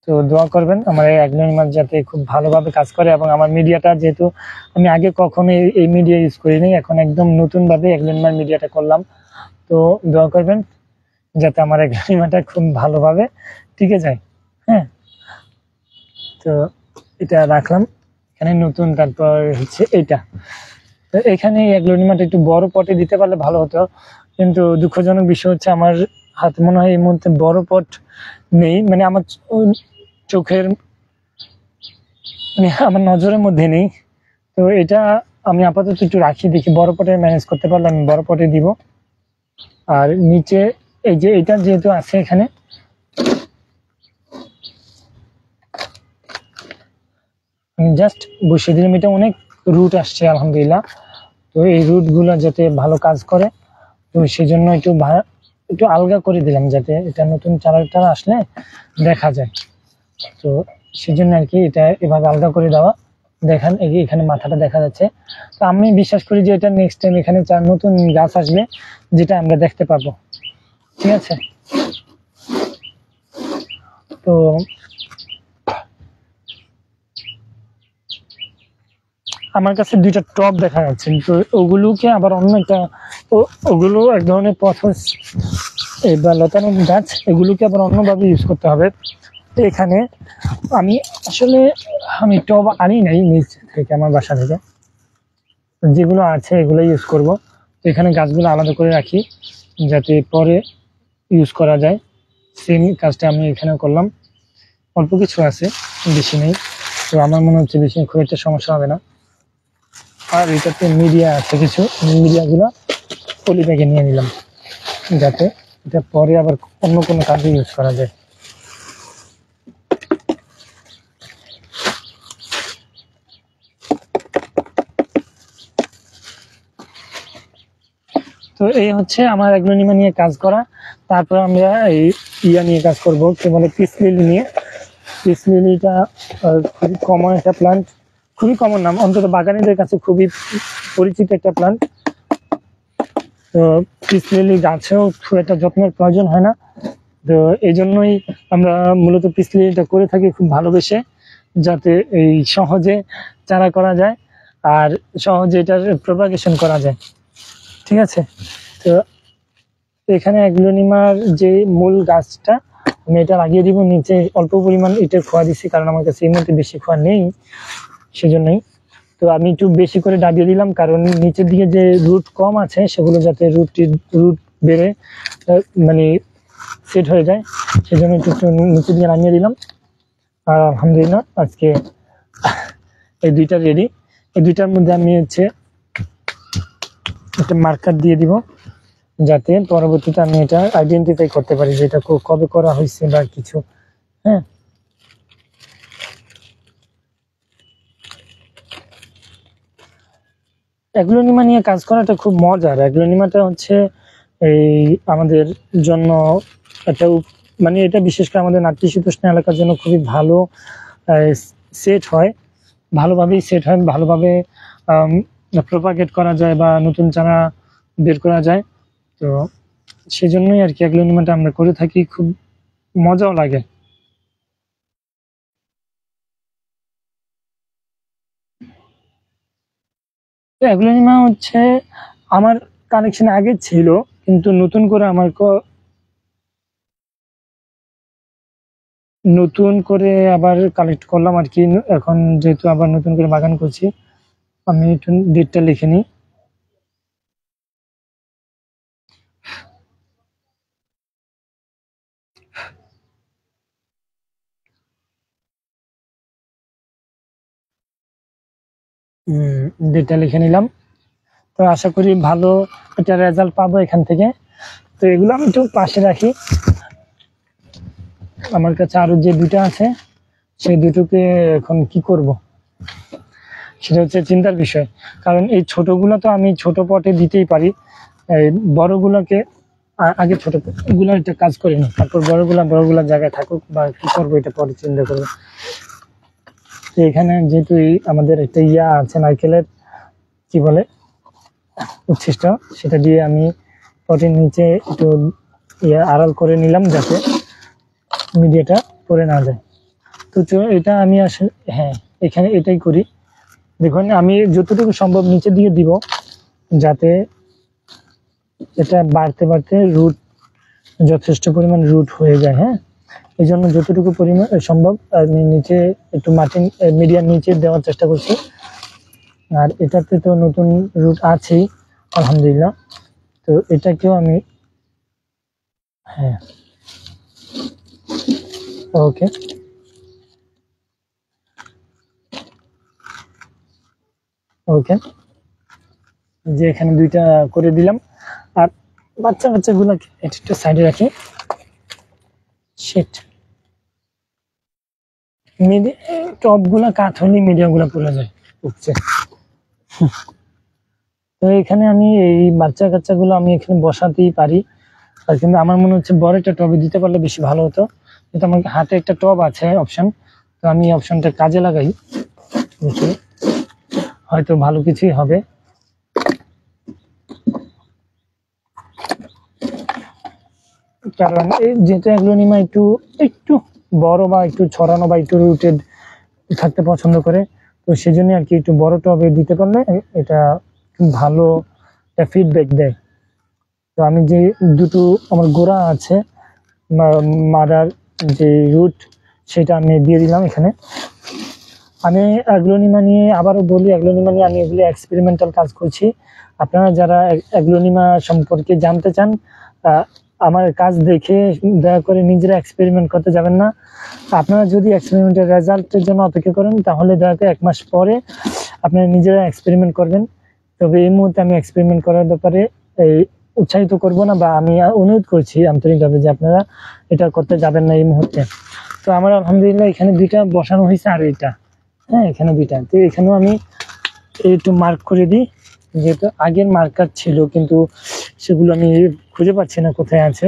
তো দোয়া করবেন আমার এই অ্যাগ্লোনিমা যাতে খুব ভালোভাবে কাজ করে, এবং আমার মিডিয়াটা, যেহেতু আমি আগে কখনো এই মিডিয়া ইউজ করিনি, এখন একদম নতুন ভাবে অ্যাগ্লোনিমার মিডিয়াটা করলাম। তো দোয়া করবেন যাতে আমার অ্যাগ্লোনিমাটা খুব ভালোভাবে টিকে যায়। হ্যাঁ, তো এটা রাখলাম এখানে নতুন। তারপর হচ্ছে এইটা, তো এখানে অ্যাগ্লোনিমাটা একটু বড় পটে দিতে পারলে ভালো হতো, কিন্তু দুঃখজনক বিষয় হচ্ছে আমার হাতে মনে হয় এই মুহূর্তে বড় পট নেই, মানে আমার চোখের, মানে আমার নজরের মধ্যে নেই। তো এটা আমি আপাতত একটু রাখি, দেখি বড় পটে ম্যানেজ করতে পারলে আমি বড় পটে দিব। আর নিচে এই যে এটা যেহেতু আছে, এখানে আমি জাস্ট বসিয়ে দিলাম। এটা অনেক রুট আসছে আলহামদুলিল্লাহ, তো এই রুটগুলো যাতে ভালো কাজ করে, তো সেই জন্য একটু আলগা করে দিলাম, যাতে এটা নতুন চারাটা আসলে দেখা যায়। তো সেই জন্য আর কি এটা এভাবে আলগা করে দেওয়া। দেখেন এখানে মাথাটা দেখা যাচ্ছে। তো আমি বিশ্বাস করি যে এটা নেক্সট টাইম এখানে নতুন গাছ আসবে যেটা আমরা দেখতে পাবো। ঠিক আছে, তো আমার কাছে দুইটা টব দেখা যাচ্ছে, তো ওগুলোকে আবার অন্য একটা, ওগুলো এক ধরনের পথস বা লতানো গাছ, এগুলোকে আবার অন্যভাবে ইউজ করতে হবে। এখানে আমি টব আনি নাই নিচ থেকে, আমার বাসা থেকে যেগুলো আছে এগুলো ইউজ করব। তো এখানে গাছগুলো আলাদা করে রাখি যাতে পরে ইউজ করা যায়। সেম কাজটা আমি এখানে করলাম। অল্প কিছু আছে, বেশি নেই, তো আমার মনে হচ্ছে বেশি খুব একটা সমস্যা হবে না। আর এটাতে মিডিয়া আছে, কিছু মিডিয়াগুলো পলি ব্যাগে নিয়ে নিলাম যাতে এটা পরে আবার অন্য কোনো কাজে ইউজ করা যায়। তো এই হচ্ছে আমার অ্যাগ্লোনিমা নিয়ে কাজ করা। তারপর আমরা এই নিয়ে কাজ করব, কি বলে পিস লিলি নিয়ে। পিস লিলিটা খুবই কমন একটা প্লান্ট, খুবই কমন নাম, অন্তত বাগানীদের কাছে খুবই পরিচিত একটা প্লান্ট। তো পিস লিলি গাছেও খুব একটা যত্নের প্রয়োজন হয় না, তো এই জন্যই আমরা মূলত পিস লিলিটা করে থাকি খুব ভালোবেসে, যাতে এই সহজে চারা করা যায় আর সহজে এটার প্রপাগেশন করা যায়। ঠিক আছে, তো এখানে অ্যাগ্লোনিমার যে মূল গাছটা আমি এটা লাগিয়ে দিব নিচে। অল্প পরিমাণ এটা খোয়া দিচ্ছি, কারণ আমার কাছে এই মধ্যে বেশি খোয়া নেই, সেজন্যই। তো আমি একটু বেশি করে ডাবিয়ে দিলাম, কারণ নিচের দিকে যে রুট কম আছে সেগুলো যাতে রুট বেড়ে মানে সেট হয়ে যায়, সেজন্য একটু নিচে দিয়ে নামিয়ে দিলাম। আর আলহামদুলিল্লাহ আজকে এই দুইটা রেডি। এই দুইটার মধ্যে আমি হচ্ছে একটা মার্কার দিয়ে দিব, যাতে পরবর্তীতে আমি এটা আইডেন্টিফাই করতে পারি যে এটা কবে করা হয়েছে বা কিছু। হ্যাঁ, অ্যাগ্লোনিমা নিয়ে কাজ করাটা খুব মজার। অ্যাগ্লোনিমাটা হচ্ছে এই আমাদের জন্য একটা মানে এটা বিশেষ করে আমাদের নাতিশীতোষ্ণ এলাকার জন্য খুবই ভালো সেট হয়, ভালোভাবেই সেট হয়, ভালোভাবে প্রপাগেট করা যায় বা নতুন চারা বের করা যায়। তো সেজন্যই আর কি অ্যাগ্লোনিমাটা আমরা করে থাকি, খুব মজাও লাগে। তো অ্যাগ্লোনিমা হচ্ছে আমার কানেকশন আগে ছিল, কিন্তু নতুন করে নতুন করে আবার কালেক্ট করলাম আর কি। এখন যেহেতু আবার নতুন করে বাগান করছি, আমি একটু ডেটটা লিখে নিই। ডেটটা লিখে নিলাম। তো আশা করি ভালো একটা রেজাল্ট পাবো এখান থেকে। তো এগুলো আমি একটু পাশে রাখি। আমার কাছে আরো যে দুটো আছে সেই দুটোকে এখন কি করব সেটা হচ্ছে চিন্তার বিষয়, কারণ এই ছোটগুলো তো আমি ছোট পটে দিতেই পারি। এই বড়গুলোকে আগে ছোট গুলো একটা কাজ করি না, তারপর বড়গুলা জায়গায় থাকুক, বা কি করবো এটা পরে চিন্তা করবো। তো এখানে যেহেতু আমাদের একটা আছে নারকেলের কি বলে উচ্ছিষ্ট, সেটা দিয়ে আমি পটের নিচে একটু আড়াল করে নিলাম যাতে মিডিয়াটা পড়ে না যায়। তো এটা আমি আসলে হ্যাঁ এখানে এটাই করি। দেখুন আমি যতটুকু সম্ভব নিচের দিকে দিব, যাতে এটা বাড়তে বাড়তে রুট যথেষ্ট পরিমাণ রুট হয়ে যায়। হ্যাঁ, এই জন্য যতটুকু পরিমাণ সম্ভব আমি নিচে একটু মাটি মিডিয়ার নিচে দেওয়ার চেষ্টা করছি। আর এটাতে তো নতুন রুট আছেই আলহামদুলিল্লাহ। তো এটাকেও আমি হ্যাঁ ওকে ওকে যে এখানে দুইটা করে দিলাম। আর বাচ্চাগুলোকে একটু সাইডে রাখি। শিট, টপ গুলা কাঠ হলে মিডিয়া গুলা পড়ে যায়, উপচে। তো এখানে আমি এই বাচ্চা কাচ্চাগুলো আমি এখানে বসাতেই পারি, আর কিন্তু আমার মনে হচ্ছে বড় একটা টবে দিতে পারলে বেশি ভালো হতো। কিন্তু আমার হাতে একটা টব আছে অপশন, তো আমি অপশনটা কাজে লাগাই, দেখি হয়তো ভালো কিছুই হবে। কারণ এই যেহেতু অ্যাগ্লোনিমা একটু একটু বড় বা একটু ছড়ানো বা একটু রুটেড থাকতে পছন্দ করে, তো সেজন্য আর কি একটু বড় টবে দিতে পারলে এটা ভালো ফিডব্যাক দেয়। তো আমি যে দুটো আমার গোড়া আছে মাদার যে রুট, সেটা আমি দিয়ে দিলাম এখানে। আমি অ্যাগ্লোনিমা নিয়ে আবারও বলি, অ্যাগ্লোনিমা নিয়ে আমি এগুলো এক্সপেরিমেন্টাল কাজ করছি। আপনারা যারা অ্যাগ্লোনিমা সম্পর্কে জানতে চান, আমার কাজ দেখে দয়া করে নিজেরা এক্সপেরিমেন্ট করতে যাবেন না। আপনারা যদি এক্সপেরিমেন্টের রেজাল্টের জন্য অপেক্ষা করেন, তাহলে দয়া করে 1 মাস পরে আপনারা নিজেরা এক্সপেরিমেন্ট করবেন। তবে এই মুহূর্তে আমি এক্সপেরিমেন্ট করার ব্যাপারে উৎসাহিত করব না, বা আমি অনুরোধ করছি আন্তরিকভাবে যে আপনারা এটা করতে যাবেন না এই মুহূর্তে। তো আমার আলহামদুলিল্লাহ এখানে 2টা বসানো হয়েছে, আর এটা হ্যাঁ এখানে 2টা। তো এখানেও আমি একটু মার্ক করে দিই, যেহেতু আগের মার্কার ছিল কিন্তু সেগুলো আমি খুঁজে পাচ্ছি না কোথায় আছে।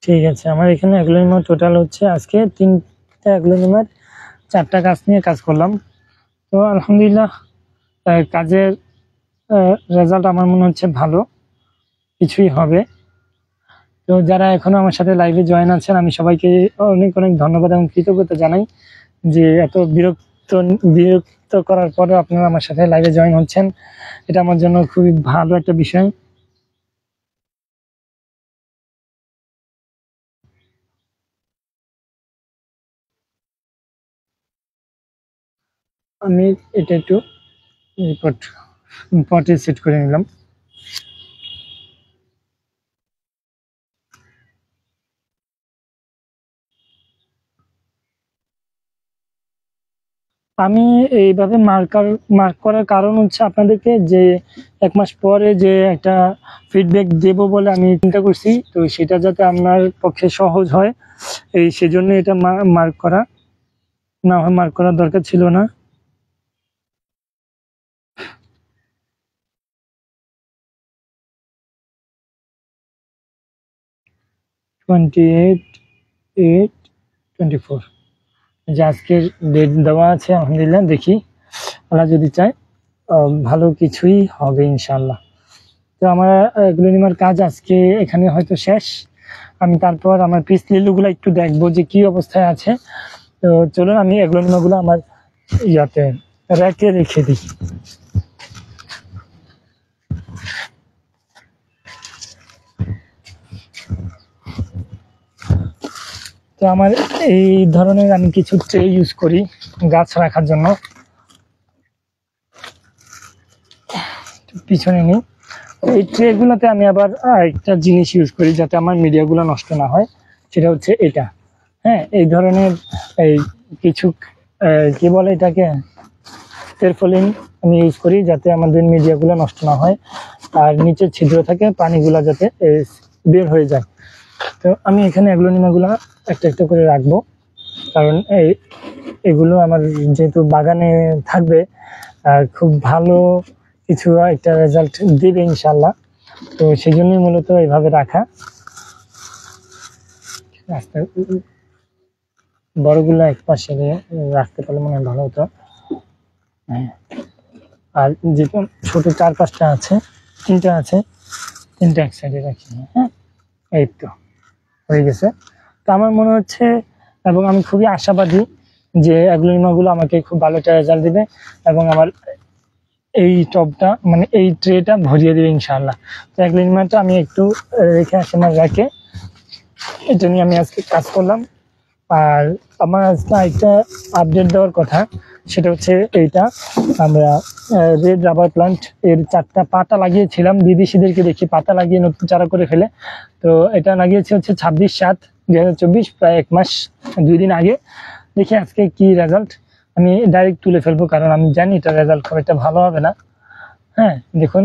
ঠিক আছে, আমার এখানে অ্যাগ্লোনিমা টোটাল হচ্ছে আজকে 3টা অ্যাগ্লোনিমার 4টা গাছ নিয়ে কাজ করলাম। তো আলহামদুলিল্লাহ কাজের রেজাল্ট আমার মনে হচ্ছে ভালো কিছুই হবে। তো যারা এখনো আমার সাথে লাইভে জয়েন আছেন, আমি সবাইকে অনেক অনেক ধন্যবাদ এবং কৃতজ্ঞতা জানাই যে এত বিরক্ত করার পরে আপনারা আমার সাথে লাইভে জয়েন হচ্ছেন। এটা আমার জন্য খুবই ভালো একটা বিষয়। আমি এটা একটু পটে সেট করে নিলাম। আমি এইভাবে মার্ক করার কারণ হচ্ছে আপনাদেরকে যে 1 মাস পরে যে একটা ফিডব্যাক দেব বলে আমি চিন্তা করছি, তো সেটা যাতে আপনার পক্ষে সহজ হয়, সেজন্য এটা মার্ক করা, না হয় মার্ক করার দরকার ছিল না। (28/8/24) যে আজকের ডেট দেওয়া আছে। আলহামদুলিল্লাহ দেখি, আল্লাহ যদি চায় ভালো কিছুই হবে ইনশাল্লাহ। তো আমার অ্যাগ্লোনিমার কাজ আজকে এখানে হয়তো শেষ। আমি তারপর আমার পিস লিলুগুলো একটু দেখবো যে কি অবস্থায় আছে। তো চলুন আমি অ্যাগ্লোনিমাগুলো আমার ইয়াতে র্যাকে রেখে দিই। তো আমার এই ধরনের আমি কিছু ট্রে ইউজ করি গাছ রাখার জন্য। পিছনে নিই, এই ট্রেগুলোতে আমি আবার একটা জিনিস ইউজ করি যাতে আমার মিডিয়াগুলো নষ্ট না হয়, সেটা হচ্ছে এটা। হ্যাঁ, এই ধরনের এই কিছু কি বলে এটাকে, টেরফলিন আমি ইউজ করি যাতে আমাদের মিডিয়াগুলো নষ্ট না হয়, আর নিচে ছিদ্র থাকে, পানিগুলো যাতে বের হয়ে যায়। তো আমি এখানে অ্যাগ্লোনিমাগুলো একটা একটা করে রাখবো, কারণ এগুলো আমার যেহেতু বাগানে থাকবে, খুব ভালো কিছু একটা রেজাল্ট দিবে ইনশাল্লাহ। তো সেই জন্যই মূলত এইভাবে রাখা। বড়গুলো এক পাশে রাখতে পারলে মনে হয় ভালো হতো। হ্যাঁ, আর যেহেতু ছোট 4-5টা আছে, 3টা আছে, 3টা এক সাইডে রাখি। হ্যাঁ, এই তো হয়ে গেছে। তো আমার মনে হচ্ছে, এবং আমি খুবই আশাবাদী যে অ্যাগ্লোনিমাগুলো আমাকে খুব ভালো একটা রেজাল্ট দিবে, এবং আমার এই টবটা মানে এই ট্রেটা ভরিয়ে দেবে ইনশাআল্লাহ। তো অ্যাগ্লোনিমাটা আমি একটু রেখে আসি আমার র্যাকে, এটা নিয়ে আমি আজকে কাজ করলাম। আর আমার আজকে একটা আপডেট দেওয়ার কথা, সেটা হচ্ছে এইটা আমরা রেড রাবার প্লান্ট এর 4টা পাতা লাগিয়েছিলাম, বিদেশিদেরকে দেখি পাতা লাগিয়ে নতুন চারা করে ফেলে। তো এটা লাগিয়েছি হচ্ছে 26/7/2024, প্রায় 1 মাস 2 দিন আগে। দেখি আজকে কি রেজাল্ট। আমি ডাইরেক্ট তুলে ফেলবো, কারণ আমি জানি এটা রেজাল্ট খুব একটা ভালো হবে না। হ্যাঁ, দেখুন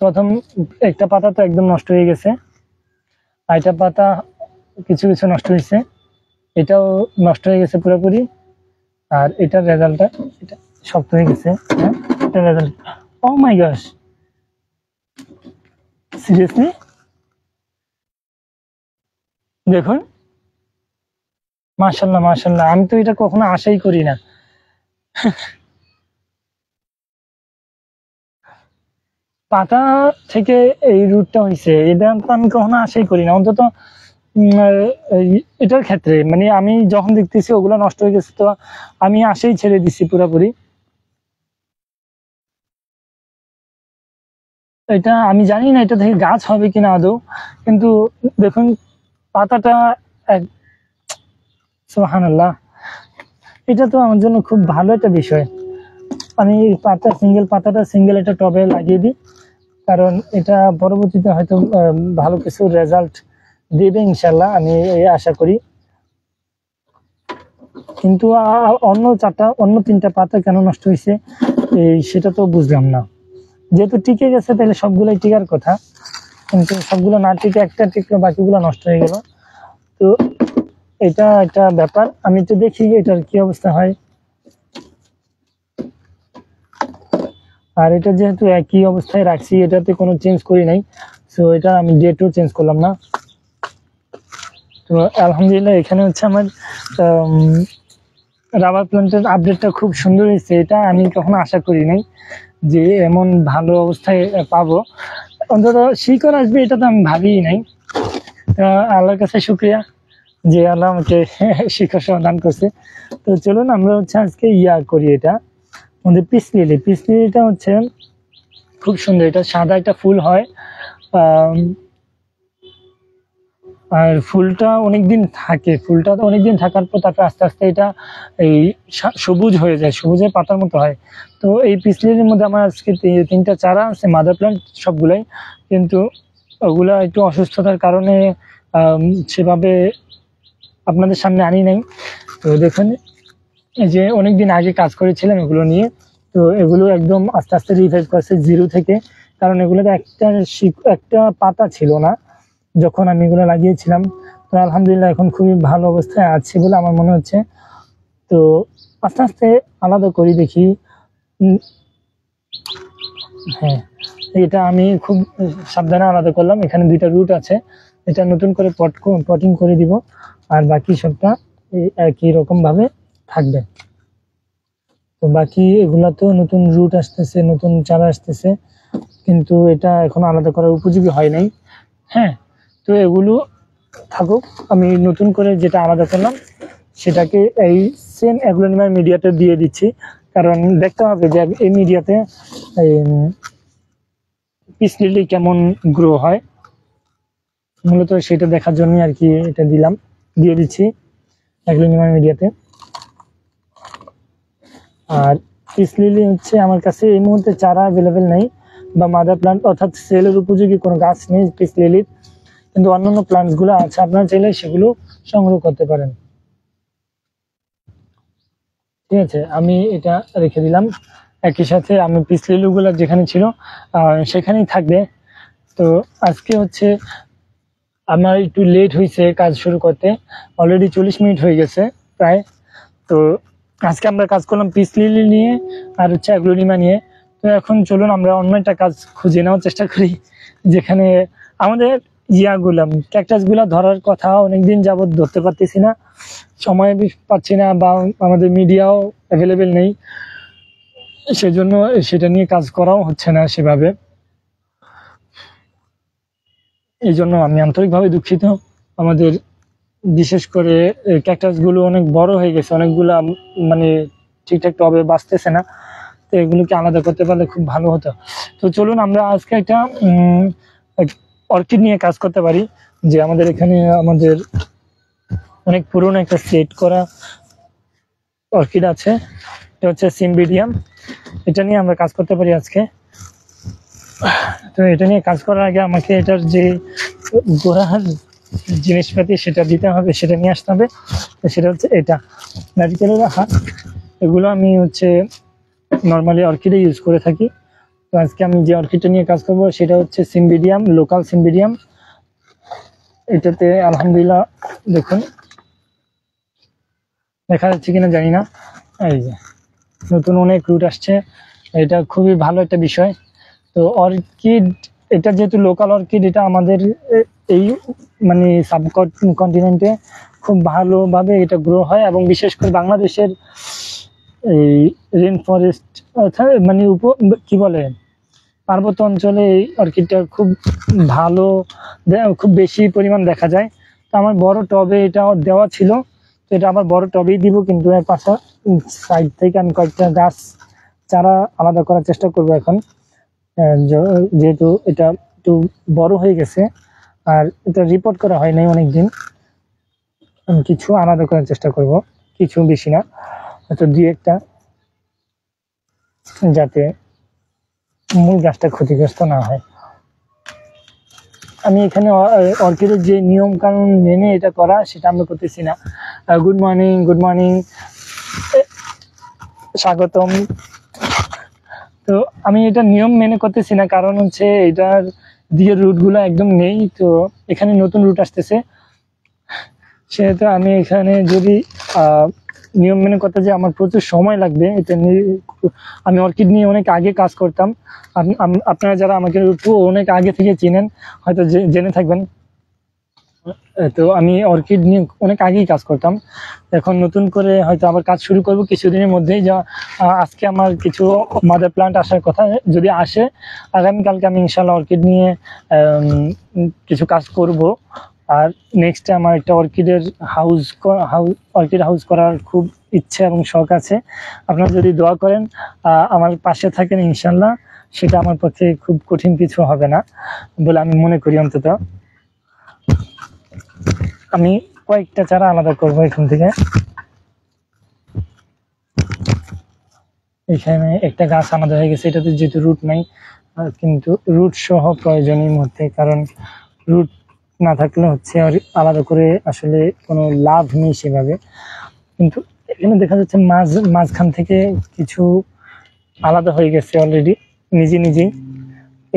প্রথম একটা পাতা তো একদম নষ্ট হয়ে গেছে, আরেকটা পাতা কিছু কিছু নষ্ট হয়েছে, এটাও নষ্ট হয়ে গেছে পুরোপুরি। আর এটার রেজাল্টটা এটা শক্ত হয়ে গেছে। হ্যাঁ, এটার রেজাল্ট, ও মাই গশ, সিরিয়াসলি দেখুন, মাশাল্লাহ মাশাল্লাহ, আমি তো এটা কখনো আশাই করি না। পাতা থেকে এই রুটটা হয়েছে, এটা তো আমি কখনো আশাই করি না, অন্তত এটার ক্ষেত্রে। মানে আমি যখন দেখতেছি ওগুলো নষ্ট হয়ে গেছে, তো আমি আশাই ছেড়ে দিছি পুরোপুরি। এটা আমি জানি না এটা থেকে গাছ হবে কিনা আদৌ, কিন্তু দেখুন পাতাটা এক, সুবহানাল্লাহ, এটা তো আমার জন্য খুব ভালো একটা বিষয়। আমি পাতা পাতাটা সিঙ্গেল একটা টবে লাগিয়ে দিই, কারণ এটা পরবর্তীতে হয়তো ভালো কিছু রেজাল্ট দেবে ইনশাল্লাহ, আমি এই আশা করি। কিন্তু অন্য তিনটা পাতা কেন নষ্ট হয়েছে সেটা তো বুঝলাম না। যেহেতু টিকে গেছে তাহলে সবগুলোই টিকার কথা, কিন্তু সবগুলো না টিকে একটা টিকলো, বাকিগুলো নষ্ট হয়ে গেল। তো এটা একটা ব্যাপার, আমি একটু দেখি এটার কি অবস্থা হয়। আর এটা যেহেতু একই অবস্থায় রাখছি, এটাতে কোনো চেঞ্জ করি নাই, তো এটা আমি ডেটও চেঞ্জ করলাম না। তো আলহামদুলিল্লাহ, এখানে হচ্ছে আমার রাবার প্ল্যান্টের আপডেটটা খুব সুন্দর হয়েছে। এটা আমি কখনো আশা করি নাই যে এমন ভালো অবস্থায় পাবো, অন্তত শিকড় আসবে এটা তো আমি ভাবিই নাই। আল্লাহর কাছে শুক্রিয়া যে আল্লাহ আমাকে শিকড় সমাধান করছে। তো চলুন আমরা হচ্ছে আজকে করি, এটা আমাদের পিস লিলিটা হচ্ছে খুব সুন্দর, এটা সাদা একটা ফুল হয়, আর ফুলটা অনেকদিন থাকে, ফুলটা অনেকদিন থাকার পর তারপর আস্তে আস্তে এটা এই সবুজ হয়ে যায়, সবুজের পাতার মতো হয়। তো এই পিস লিলির মধ্যে আমার আজকে তিনটা চারা আছে, মাদার প্ল্যান্ট সবগুলাই, কিন্তু ওগুলা একটু অসুস্থতার কারণে সেভাবে আপনাদের সামনে আনি নাই। তো দেখুন, এই যে অনেকদিন আগে কাজ করেছিলাম এগুলো নিয়ে, তো এগুলো একদম আস্তে আস্তে রিভাইভ করছে জিরো থেকে, কারণ এগুলোতে একটা পাতা ছিল না যখন আমি এগুলো লাগিয়েছিলাম। তো আলহামদুলিল্লাহ এখন খুবই ভালো অবস্থায় আছে বলে আমার মনে হচ্ছে। তো আস্তে আস্তে আলাদা করি, দেখি। হ্যাঁ, এটা আমি খুব সাবধানে আলাদা করলাম, এখানে দুইটা রুট আছে, এটা নতুন করে পটিং করে দিব, আর বাকি সবটা একই রকম ভাবে থাকবে। তো বাকি এগুলা তো নতুন রুট আসতেছে, নতুন চারা আসতেছে, কিন্তু এটা এখন আলাদা করার উপযোগী হয় নাই। হ্যাঁ, তো এগুলো থাকুক, আমি নতুন করে যেটা আলাদা করলাম সেটাকে এই সেম অ্যাগ্লোনিমার মিডিয়াতে দিয়ে দিচ্ছি, কারণ দেখতে হবে যে এই মিডিয়াতে পিস লিলি কেমন গ্রো হয়, মূলত সেটা দেখার জন্য আর কি এটা দিয়ে দিচ্ছি অ্যাগ্লোনিমার মিডিয়াতে। আর পিস লিলি হচ্ছে আমার কাছে এই মুহূর্তে চারা অ্যাভেলেবেল নেই, বা মাদার প্লান্ট অর্থাৎ সেলের উপযোগী কোনো গাছ নেই পিস লিলির, কিন্তু অন্যান্য প্লান্টস গুলো আছে, আপনারা চাইলে সেগুলো সংগ্রহ করতে পারেন। ঠিক আছে, আমি এটা রেখে দিলাম, একই সাথে আমি পিস লিলি গুলো যেখানে ছিল সেখানেই থাকবে। তো আজকে হচ্ছে আমার একটু লেট হয়েছে কাজ শুরু করতে, অলরেডি 40 মিনিট হয়ে গেছে প্রায়। তো আজকে আমরা কাজ করলাম পিস লিলি নিয়ে আর হচ্ছে অ্যাগ্লোনিমা নিয়ে। তো এখন চলুন আমরা অন্য একটা কাজ খুঁজে নেওয়ার চেষ্টা করি, যেখানে আমাদের ক্যাকটাস গুলা ধরার কথা অনেকদিন যাবত ধরতে পারতেছি না, সময় পাচ্ছি না, বা আমাদের মিডিয়াও অ্যাভেলেবেল নেই, সেজন্য সেটা নিয়ে কাজ করাও হচ্ছে না সেভাবে। এই জন্য আমি আন্তরিকভাবে দুঃখিত। আমাদের বিশেষ করে ক্যাকটাস গুলো অনেক বড় হয়ে গেছে, অনেকগুলা মানে ঠিকঠাক টবে বাঁচতেছে না, তো এগুলোকে আলাদা করতে পারলে খুব ভালো হতো। তো চলুন আমরা আজকে একটা অর্কিড নিয়ে কাজ করতে পারি, যে আমাদের এখানে আমাদের অনেক পুরনো একটা সেট করা অর্কিড আছে, এটা হচ্ছে সিম্বিডিয়াম। এটা নিয়ে আমরা কাজ করতে পারি আজকে। তো এটা নিয়ে কাজ করার আগে আমাকে এটার যে গোড়ার জিনিসপাতি সেটা দিতে হবে, সেটা নিয়ে আসতে হবে। সেটা হচ্ছে এটা নারিকেলের হাত, এগুলো আমি হচ্ছে নর্মালি অর্কিডে ইউজ করে থাকি। তো আজকে আমি যে অর্কিডটা নিয়ে কাজ করবো সেটা হচ্ছে সিম্বিডিয়াম, লোকাল সিম্বিডিয়াম। এটাতে আলহামদুলিল্লাহ দেখুন, দেখা যাচ্ছে কিনা জানি না, এই যে নতুন অনেক রুট আসছে, এটা খুবই ভালো একটা বিষয়। তো অর্কিড, এটা যেহেতু লোকাল অর্কিড, এটা আমাদের এই মানে সাবকন্টিনেন্টে খুব ভালোভাবে এটা গ্রো হয়, এবং বিশেষ করে বাংলাদেশের এই রেন ফরেস্ট অর্থাৎ মানে কি বলে পার্বত্য অঞ্চলে এই অর্কিডটা খুব ভালো, খুব বেশি পরিমাণ দেখা যায়। তো আমার বড় টবে এটা দেওয়া ছিল, তো এটা আবার বড় টবেই দিব, কিন্তু এর পাশে সাইড থেকে আমি কয়েকটা গাছ চারা আলাদা করার চেষ্টা করব এখন, যেহেতু এটা একটু বড় হয়ে গেছে আর এটা রিপোর্ট করা হয় নাই অনেকদিন। আমি কিছু আলাদা করার চেষ্টা করব, কিছু বেশি না, হয়তো দুই একটা, যাতে মূল গাছটা ক্ষতিগ্রস্ত না হয়। আমি এখানে অর্কিডের যে নিয়ম কানুন মেনে এটা করা, সেটা আমরা করতেছি না। গুড মর্নিং, গুড মর্নিং, স্বাগতম। তো আমি এটা নিয়ম মেনে করতেছি না, কারণ হচ্ছে এটার দিয়ে রুটগুলো একদম নেই, তো এখানে নতুন রুট আসতেছে, সেহেতু আমি এখানে যদি নিয়ম মেনে করতে যে আমার প্রচুর সময় লাগবে। এটা আমি অর্কিড নিয়ে অনেক আগে কাজ করতাম, আপনারা যারা আমাকে অনেক আগে থেকে চিনেন হয়তো জেনে থাকবেন। তো আমি অর্কিড নিয়ে অনেক আগেই কাজ করতাম, এখন নতুন করে হয়তো আবার কাজ শুরু করব কিছুদিনের মধ্যেই। যা আজকে আমার কিছু মাদার প্লান্ট আসার কথা, যদি আসে আগামীকালকে আমি ইনশাল্লাহ অর্কিড নিয়ে কিছু কাজ করব। আর নেক্সটে আমার একটা অর্কিডের অর্কিড হাউস করার খুব ইচ্ছে এবং শখ আছে। আপনারা যদি দোয়া করেন, আমার পাশে থাকেন, ইনশাল্লাহ সেটা আমার পক্ষে খুব কঠিন কিছু হবে না বলে আমি মনে করি। অন্তত আমি কয়েকটা চারা আলাদা করবো এখান থেকে। এখানে একটা গাছ আলাদা হয়ে গেছে, এটাতে যেহেতু রুট নাই, কিন্তু রুট সহ প্রয়োজনীয় মধ্যে, কারণ রুট না থাকলে হচ্ছে আর আলাদা করে আসলে কোনো লাভ নেই সেভাবে। কিন্তু এখানে দেখা যাচ্ছে মাঝখান থেকে কিছু আলাদা হয়ে গেছে অলরেডি নিজে নিজেই।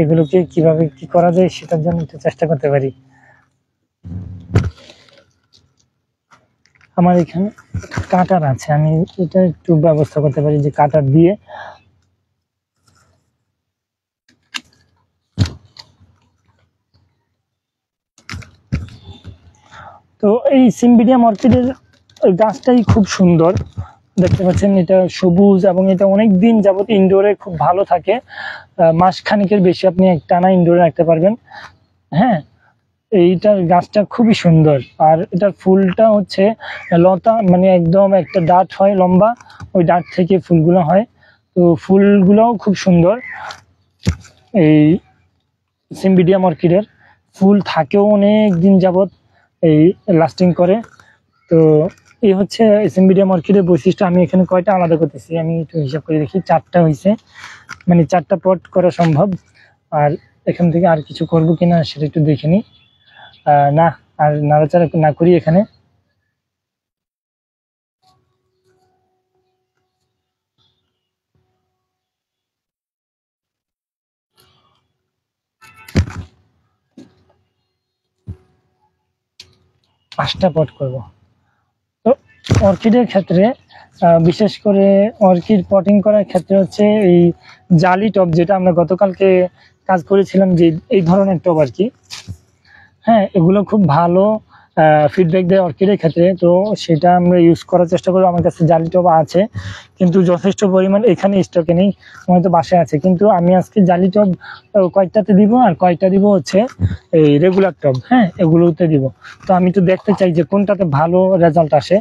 এগুলোকে কিভাবে কি করা যায় সেটার জন্য একটু চেষ্টা করতে পারি। আমার এখানে কাটার আছে, আমি এটা একটু ব্যবস্থা করতে পারি যে কাটার দিয়ে তো এই সিম্বিডিয়াম অর্কিডের গাছটাই খুব সুন্দর, দেখতে পাচ্ছেন এটা সবুজ, এবং এটা অনেক দিন যাবত ইনডোরে খুব ভালো থাকে, মাস খানিকের বেশি আপনি টানা ইনডোরে রাখতে পারবেন। হ্যাঁ, এইটার গাছটা খুবই সুন্দর, আর এটার ফুলটা হচ্ছে লতা, মানে একদম একটা ডাঁট হয় লম্বা, ওই ডাঁট থেকে ফুলগুলো হয়, তো ফুলগুলোও খুব সুন্দর। এই সিম্বিডিয়াম অর্কিডের ফুল থাকেও অনেক দিন যাবত, এই লাস্টিং করে। তো এই হচ্ছে সিম্বিডিয়াম অর্কিডের বৈশিষ্ট্য। আমি এখানে কয়টা আলাদা করতেছি আমি একটু হিসাব করে দেখি, 4টা হয়েছে, মানে 4টা পট করা সম্ভব। আর এখান থেকে আর কিছু করবো কিনা সেটা একটু দেখে নিই। না, আর নাড়াচাড়া না করি এখানে। পাঁচটা পট করব। তো অর্কিডের ক্ষেত্রে বিশেষ করে অর্কিড পটিং করার ক্ষেত্রে হচ্ছে এই জালি টব, যেটা আমরা গতকালকে কাজ করেছিলাম, যে এই ধরনের টব আর কি, হ্যাঁ এগুলো খুব ভালো ফিডব্যাক দেয় অর্কিডের ক্ষেত্রে। তো সেটা আমরা ইউজ করার চেষ্টা করবো। আমার কাছে জালি টব আছে, কিন্তু যথেষ্ট পরিমাণ এখানে স্টকে নেই, হয়তো বাসায় আছে। কিন্তু আমি আজকে জালি টব কয়েকটাতে দিব, আর কয়েকটা দিব হচ্ছে এই রেগুলার টব, হ্যাঁ এগুলোতে দিব। তো আমি তো দেখতে চাই যে কোনটাতে ভালো রেজাল্ট আসে।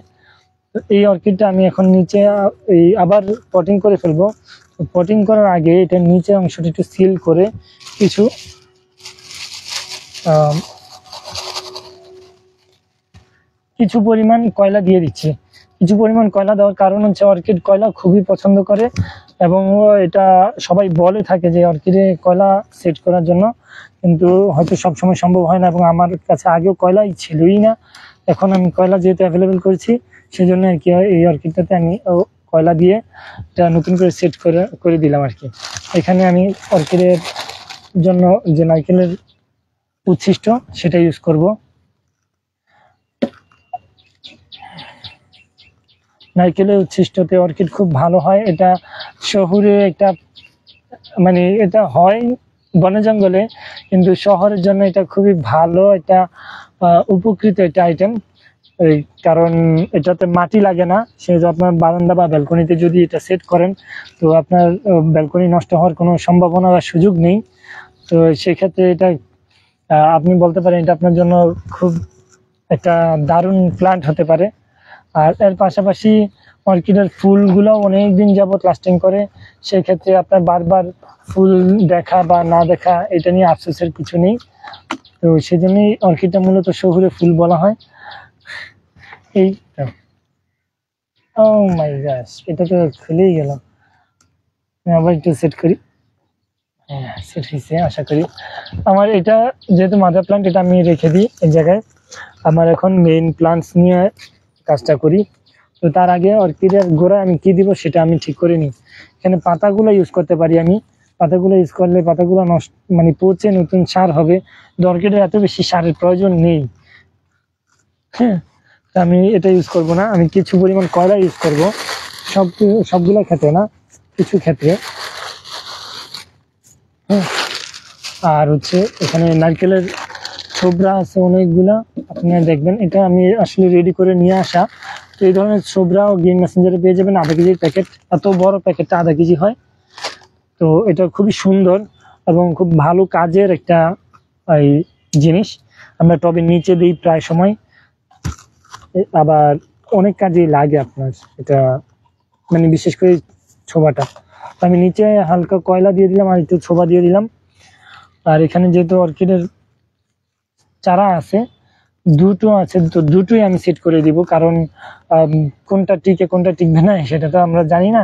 তো এই অর্কিডটা আমি এখন নিচে এই আবার পটিং করে ফেলবো। তো পটিং করার আগে এটা নিচের অংশটা একটু সিল করে কিছু কিছু পরিমাণ কয়লা দিয়ে দিচ্ছি। কিছু পরিমাণ কয়লা দেওয়ার কারণ হচ্ছে অর্কিড কয়লা খুবই পছন্দ করে, এবং এটা সবাই বলে থাকে যে অর্কিডে কয়লা সেট করার জন্য, কিন্তু হয়তো সবসময় সম্ভব হয় না, এবং আমার কাছে আগেও কয়লাই ছিলই না। এখন আমি কয়লা যেহেতু অ্যাভেলেবেল করেছি, সেই জন্য আর কি এই অর্কিডটাতে আমি কয়লা দিয়ে এটা নতুন করে সেট করে দিলাম আর কি। এখানে আমি অর্কিডের জন্য যে নারকেলের উচ্ছিষ্ট সেটা ইউজ করব। নারকেলের উচ্ছিষ্টতে অর্কিড খুব ভালো হয়। এটা শহুরে একটা মানে এটা হয় বনে জঙ্গলে, কিন্তু শহরের জন্য এটা খুবই ভালো একটা উপকৃত একটা আইটেম। এই কারণ এটাতে মাটি লাগে না, সেহেতু আপনার বারান্দা বা ব্যালকনিতে যদি এটা সেট করেন তো আপনার ব্যালকনি নষ্ট হওয়ার কোনো সম্ভাবনা বা সুযোগ নেই। তো সেক্ষেত্রে এটা আপনি বলতে পারেন এটা আপনার জন্য খুব একটা দারুণ প্ল্যান্ট হতে পারে। আর এর পাশাপাশি অর্কিডের ফুলগুলো অনেক দিন যাবত লাস্টিং করে, সেক্ষেত্রে আপনার বারবার ফুল দেখা বা না দেখা এটা নিয়ে আফসোসের কিছু নেই। তো সেই জন্যই অর্কিডটা মূলত শহুরে ফুল বলা হয়। এই ও মাই গস, এটা তো খুলেই গেল। আমি আবার একটু সেট করি। হ্যাঁ, সেট হয়েছে আশা করি। আমার এটা যেহেতু মাদার প্লান্ট, এটা আমি রেখে দিই এই জায়গায়। আমার এখন মেইন প্লান্টস নিয়ে কাজটা করি। তো তার আগে অর্কিডের গোড়ায় আমি কি দিব সেটা আমি ঠিক করে নিই। এখানে পাতাগুলো ইউজ করতে পারি আমি। পাতাগুলো ইউজ করলে পাতাগুলো নষ্ট মানে পচে নতুন সার হবে। অর্কিডের এত বেশি সারের প্রয়োজন নেই। হ্যাঁ, আমি এটা ইউজ করব না, আমি কিছু পরিমাণ কয়লা ইউজ করব, সবগুলো ক্ষেত্রে না, কিছু ক্ষেত্রে। হ্যাঁ, আর হচ্ছে এখানে নারকেলের ছোবরা আছে অনেকগুলা, আপনারা দেখবেন। এটা আমি আসলে রেডি করে নিয়ে আসা। তো এই ধরনের ছোবরাও গ্রিন মেসেঞ্জারে পেয়ে যাবেন, আধা কেজির প্যাকেট, এত বড় প্যাকেটটা আধা কেজি হয়। তো এটা খুবই সুন্দর এবং খুব ভালো কাজের একটা এই জিনিস। আমরা টবের নিচে দিই প্রায় সময়, আবার অনেক কাজেই লাগে আপনার এটা, মানে বিশেষ করে ছোবাটা। আমি নিচে হালকা কয়লা দিয়ে দিলাম আর একটু ছোবা দিয়ে দিলাম। আর এখানে যেহেতু অর্কিডের চারা আছে, দুটো আছে, তো দুটোই আমি সেট করে দিব, কারণ কোনটা টিকে কোনটা টিকবে না সেটা তো আমরা জানি না।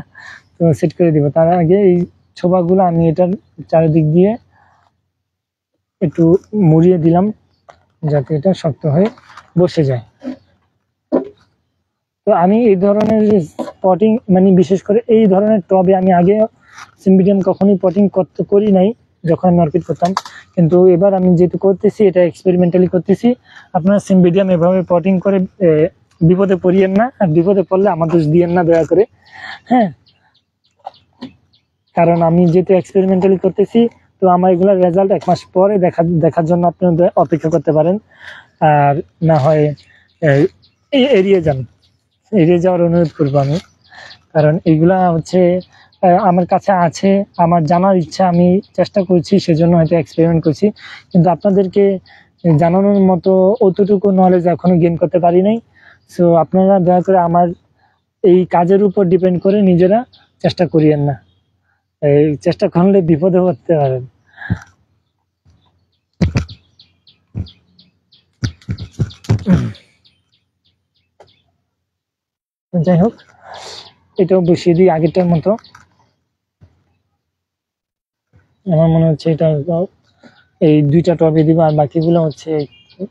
তো সেট করে দিব, তার আগে এই ছোবাগুলো আমি এটার চারিদিক দিয়ে একটু মুড়িয়ে দিলাম যাতে এটা শক্ত হয়ে বসে যায়। তো আমি এই ধরনের পটিং মানে বিশেষ করে এই ধরনের টবে আমি আগে সিম্বিডিয়াম কখনোই পটিং করি নাই যখন আমি অর্কিড করতাম, কিন্তু এবার আমি যেহেতু করতেছি এটা এক্সপেরিমেন্টালি করতেছি। আপনারা সিম্বিডিয়াম এভাবে পটিং করে বিপদে পড়িয়েন না, আর বিপদে পড়লে আমার দোষ দিয়েন না দয়া করে। হ্যাঁ, কারণ আমি যেহেতু এক্সপেরিমেন্টালি করতেছি, তো আমার এগুলোর রেজাল্ট 1 মাস পরে দেখার জন্য আপনারা অপেক্ষা করতে পারেন। আর না হয় এড়িয়ে যাওয়ার অনুরোধ করবো আমি, কারণ এইগুলা হচ্ছে আমার কাছে আছে, আমার জানার ইচ্ছা, আমি চেষ্টা করছি, সেজন্য হয়তো এক্সপেরিমেন্ট করছি। কিন্তু আপনাদেরকে জানানোর মতো অতটুকু নলেজ এখনো গেইন করতে পারি নাই। সো আপনারা দয়া করে আমার এই কাজের উপর ডিপেন্ড করে নিজেরা চেষ্টা করিয়েন না, এই চেষ্টা করলে বিপদে পড়তে পারেন। যাই হোক, এটাও বসিয়ে দিই আগেরটার মতো। আমার মনে হচ্ছে এটা এই দুইটা টবে দিব, আর বাকিগুলো হচ্ছে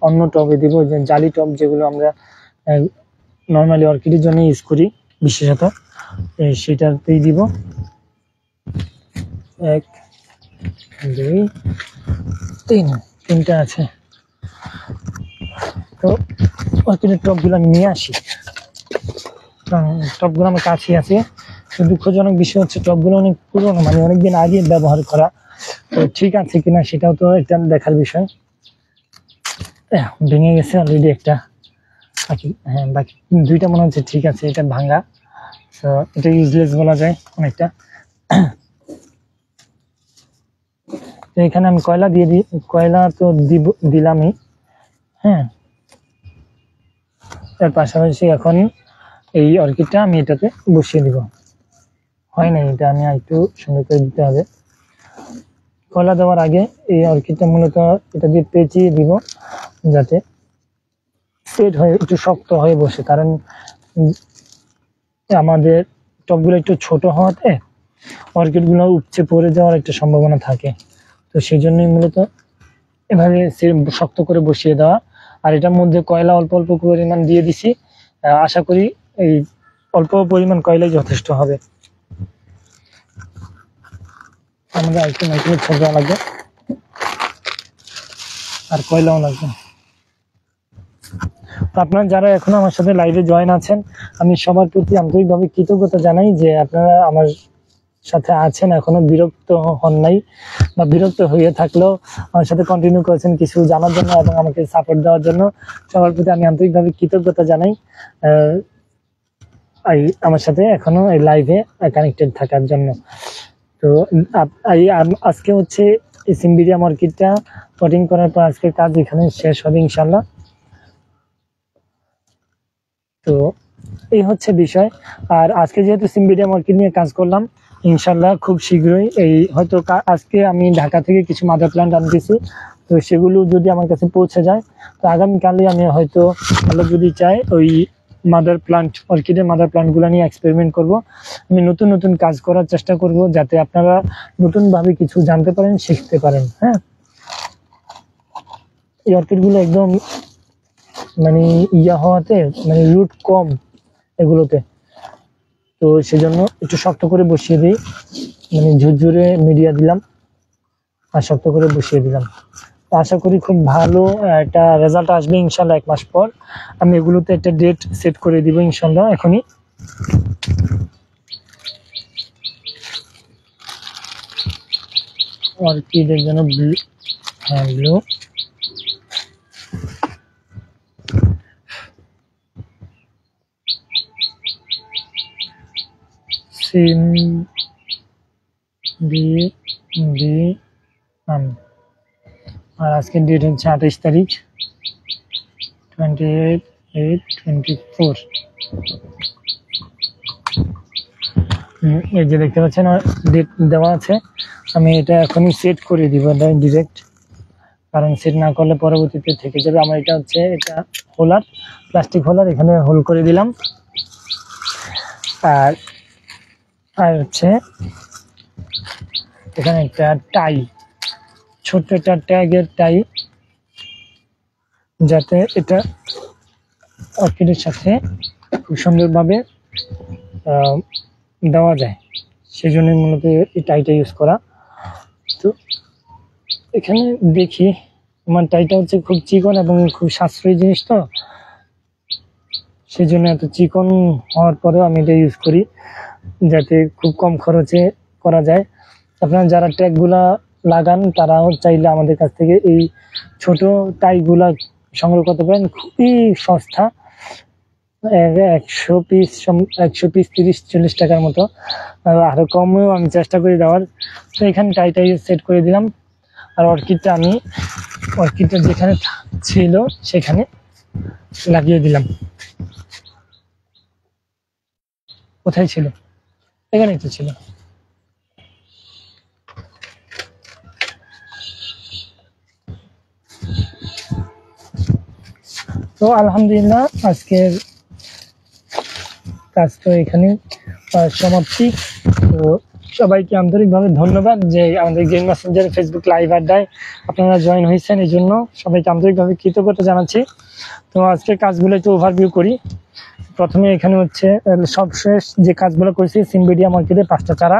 অন্য টবে দিব, যে জালি টব যেগুলো আমরা নর্মালি অর্কিডের জন্য ইউজ করি বিশেষত, সেটাতেই দিব। 1 2 3 তিনটা আছে। তো অর্কিডের টবগুলো আমি নিয়ে আসি, টবগুলো আমার কাছেই আছে। দুঃখজনক বিষয় হচ্ছে টবগুলো অনেক পুরনো, মানে অনেকদিন আগে ব্যবহার করা। তো ঠিক আছে কিনা সেটাও তো একটা দেখার বিষয়। ভেঙে গেছে অলরেডি একটা, হ্যাঁ বাকি দুইটা মনে হচ্ছে ঠিক আছে, এটা ভাঙা। তো এটা ইউজলেস বলা যায় অনেকটা। তো এখানে আমি কয়লা দিয়ে দিই, কয়লা তো দিলামই। হ্যাঁ, তার পাশাপাশি এখন এই অর্কিডটা আমি এটাতে বসিয়ে দিব। হয় না, এটা আমি একটু সুন্দর করে দিতে হবে। কয়লা দেওয়ার আগে এই অর্কিডটা মূলত এটা দিয়ে পেঁচিয়ে দিব যাতে সেট হয়ে একটু শক্ত হয়ে বসে, কারণ আমাদের টবগুলো একটু ছোট হওয়াতে অর্কিডগুলো উপচে পড়ে যাওয়ার একটা সম্ভাবনা থাকে। তো সেই জন্যই মূলত এভাবে শক্ত করে বসিয়ে দেওয়া। আর এটার মধ্যে কয়লা অল্প অল্প পরিমাণ দিয়ে দিছি, আশা করি এই অল্প পরিমাণ কয়লাই যথেষ্ট হবে। আমাদের আরেকটু নারকেলের ছোবরা লাগবে আর কয়লাও লাগবে। তো আপনারা যারা এখনো আমার সাথে লাইভে জয়েন আছেন, আমি সবার প্রতি আন্তরিকভাবে কৃতজ্ঞতা জানাই যে আপনারা আমার সাথে আছেন, এখনো বিরক্ত হন নাই, বা বিরক্ত হয়ে থাকলেও আমার সাথে কন্টিনিউ করেছেন কিছু জানার জন্য এবং আমাকে সাপোর্ট দেওয়ার জন্য। সবার প্রতি আমি আন্তরিকভাবে কৃতজ্ঞতা জানাই আমার সাথে এখনো এই লাইভে কানেক্টেড থাকার জন্য। তো আজকে হচ্ছে এই সিম্বিডিয়াম অর্কিডটা পটিং করার পর আজকের কাজ এখানে শেষ হবে ইনশাল্লাহ। তো এই হচ্ছে বিষয়। আর আজকে যেহেতু সিম্বিডিয়াম অর্কিড নিয়ে কাজ করলাম, ইনশাল্লাহ খুব শীঘ্রই এই হয়তো আজকে আমি ঢাকা থেকে কিছু মাদার প্ল্যান্ট আনতেছি, তো সেগুলো যদি আমার কাছে পৌঁছে যায় তো আগামীকালে আমি হয়তো আল্লাহ যদি চাই ওই মাদার প্ল্যান্ট অর্কিডের মাদার প্ল্যান্টগুলো নিয়ে এক্সপেরিমেন্ট করব। আমি নতুন নতুন কাজ করার চেষ্টা করব যাতে আপনারা নতুনভাবে কিছু জানতে পারেন, শিখতে পারেন। হ্যাঁ, এই অর্কিডগুলো একদম মানে হওয়াতে মানে রুট কম এগুলোতে, তো সেজন্য একটু শক্ত করে বসিয়ে দিই, মানে ঝুরঝুরে মিডিয়া দিলাম আর শক্ত করে বসিয়ে দিলাম। আশা করি খুব ভালো একটা রেজাল্ট আসবে ইনশাল্লাহ 1 মাস পর। আমি এগুলোতে একটা ডেট সেট করে দিব ইনশাল্লাহ এখনই। অর্কিডের জন্য ব্লু, হ্যাঁ ব্লু, সিম্বিডিয়াম। আর আজকের ডেট হচ্ছে 28 তারিখ 28/8/24। এই যে দেখতে পাচ্ছেন ডেট দেওয়া আছে, আমি এটা এখনই সেট করে দিব ডিরেক্ট, কারণ সেট না করলে পরবর্তীতে থেকে যাবে। আমার এটা হচ্ছে এটা হোলার, প্লাস্টিক হোলার, এখানে হোল করে দিলাম। আর হচ্ছে এখানে একটা টাই, ছোট্ট একটা ট্যাগের টাই, যাতে এটা অর্কিডের সাথে খুব সুন্দরভাবে দেওয়া যায়, সেই জন্য মূলত এই টাইটা ইউজ করা। তো এখানে দেখি আমার টাইটা হচ্ছে খুব চিকন এবং খুব সাশ্রয়ী জিনিস, তো সেই জন্য এত চিকন হওয়ার পরেও আমি এটা ইউজ করি যাতে খুব কম খরচে করা যায়। আপনারা যারা ট্যাগগুলা লাগান তারাও চাইলে আমাদের কাছ থেকে এই ছোট টাইগুলা সংগ্রহ করতে পারেন, খুবই সস্তা, 100 পিস 30-40 টাকার মতো, আরো কমেও আমি চেষ্টা করি দেওয়ার। তো এখানে টাইটাই সেট করে দিলাম। আর অর্কিডটা যেখানে ছিল সেখানে লাগিয়ে দিলাম। কোথায় ছিল? এখানেই তো ছিল। তো আলহামদুলিল্লাহ আজকের কাজ তো এখানে সমাপ্তি। তো সবাইকে আন্তরিকভাবে ধন্যবাদ যে আমাদের গেম মেসেঞ্জার ফেসবুক লাইভ আড্ডায় আপনারা জয়েন হয়েছেন, এই জন্য সবাইকে আন্তরিকভাবে কৃতজ্ঞতা জানাচ্ছি। তো আজকে কাজগুলো একটু ওভারভিউ করি। প্রথমে এখানে হচ্ছে সবশেষ যে কাজগুলো করেছি, সিম্বিডিয়াম অর্কিডে 5টা চারা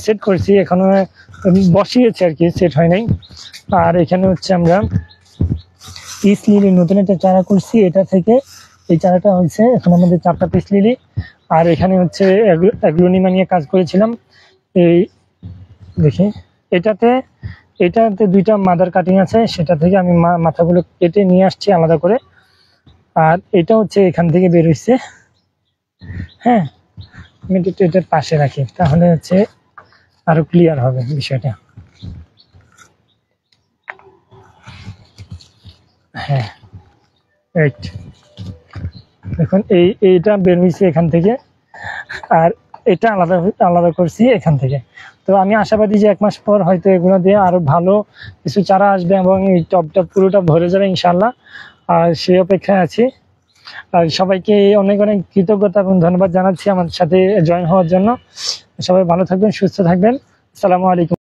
সেট করেছি, এখানে বসিয়েছি আর কি, সেট হয় নাই। আর এখানে হচ্ছে আমরা পিস লিলি নতুন একটা চারা করছি, এটা থেকে এই চারাটা হচ্ছে এখন আমাদের 4টা পিস লিলি। আর এখানে হচ্ছে অ্যাগ্লোনিমা নিয়ে কাজ করেছিলাম, এই দেখি এটাতে 2টা মাদার কাটিং আছে, সেটা থেকে আমি মাথাগুলো কেটে নিয়ে আসছি আলাদা করে। আর এটা হচ্ছে এখান থেকে বের হয়েছে। হ্যাঁ, আমি এটার পাশে রাখি, তাহলে হচ্ছে আরো ক্লিয়ার হবে বিষয়টা। হ্যাঁ, রাইট, দেখুন এইটা বের হয়েছে এখান থেকে, আর এটা আলাদা করছি এখান থেকে। তো আমি আশাবাদী যে 1 মাস পর হয়তো এগুলো দিয়ে আরো ভালো কিছু চারা আসবে এবং এই টবটা পুরোটা ভরে যাবে ইনশাল্লাহ। আর সেই অপেক্ষায় আছি। আর সবাইকে অনেক অনেক কৃতজ্ঞতা এবং ধন্যবাদ জানাচ্ছি আমার সাথে জয়েন হওয়ার জন্য। সবাই ভালো থাকবেন, সুস্থ থাকবেন। আসসালামু আলাইকুম।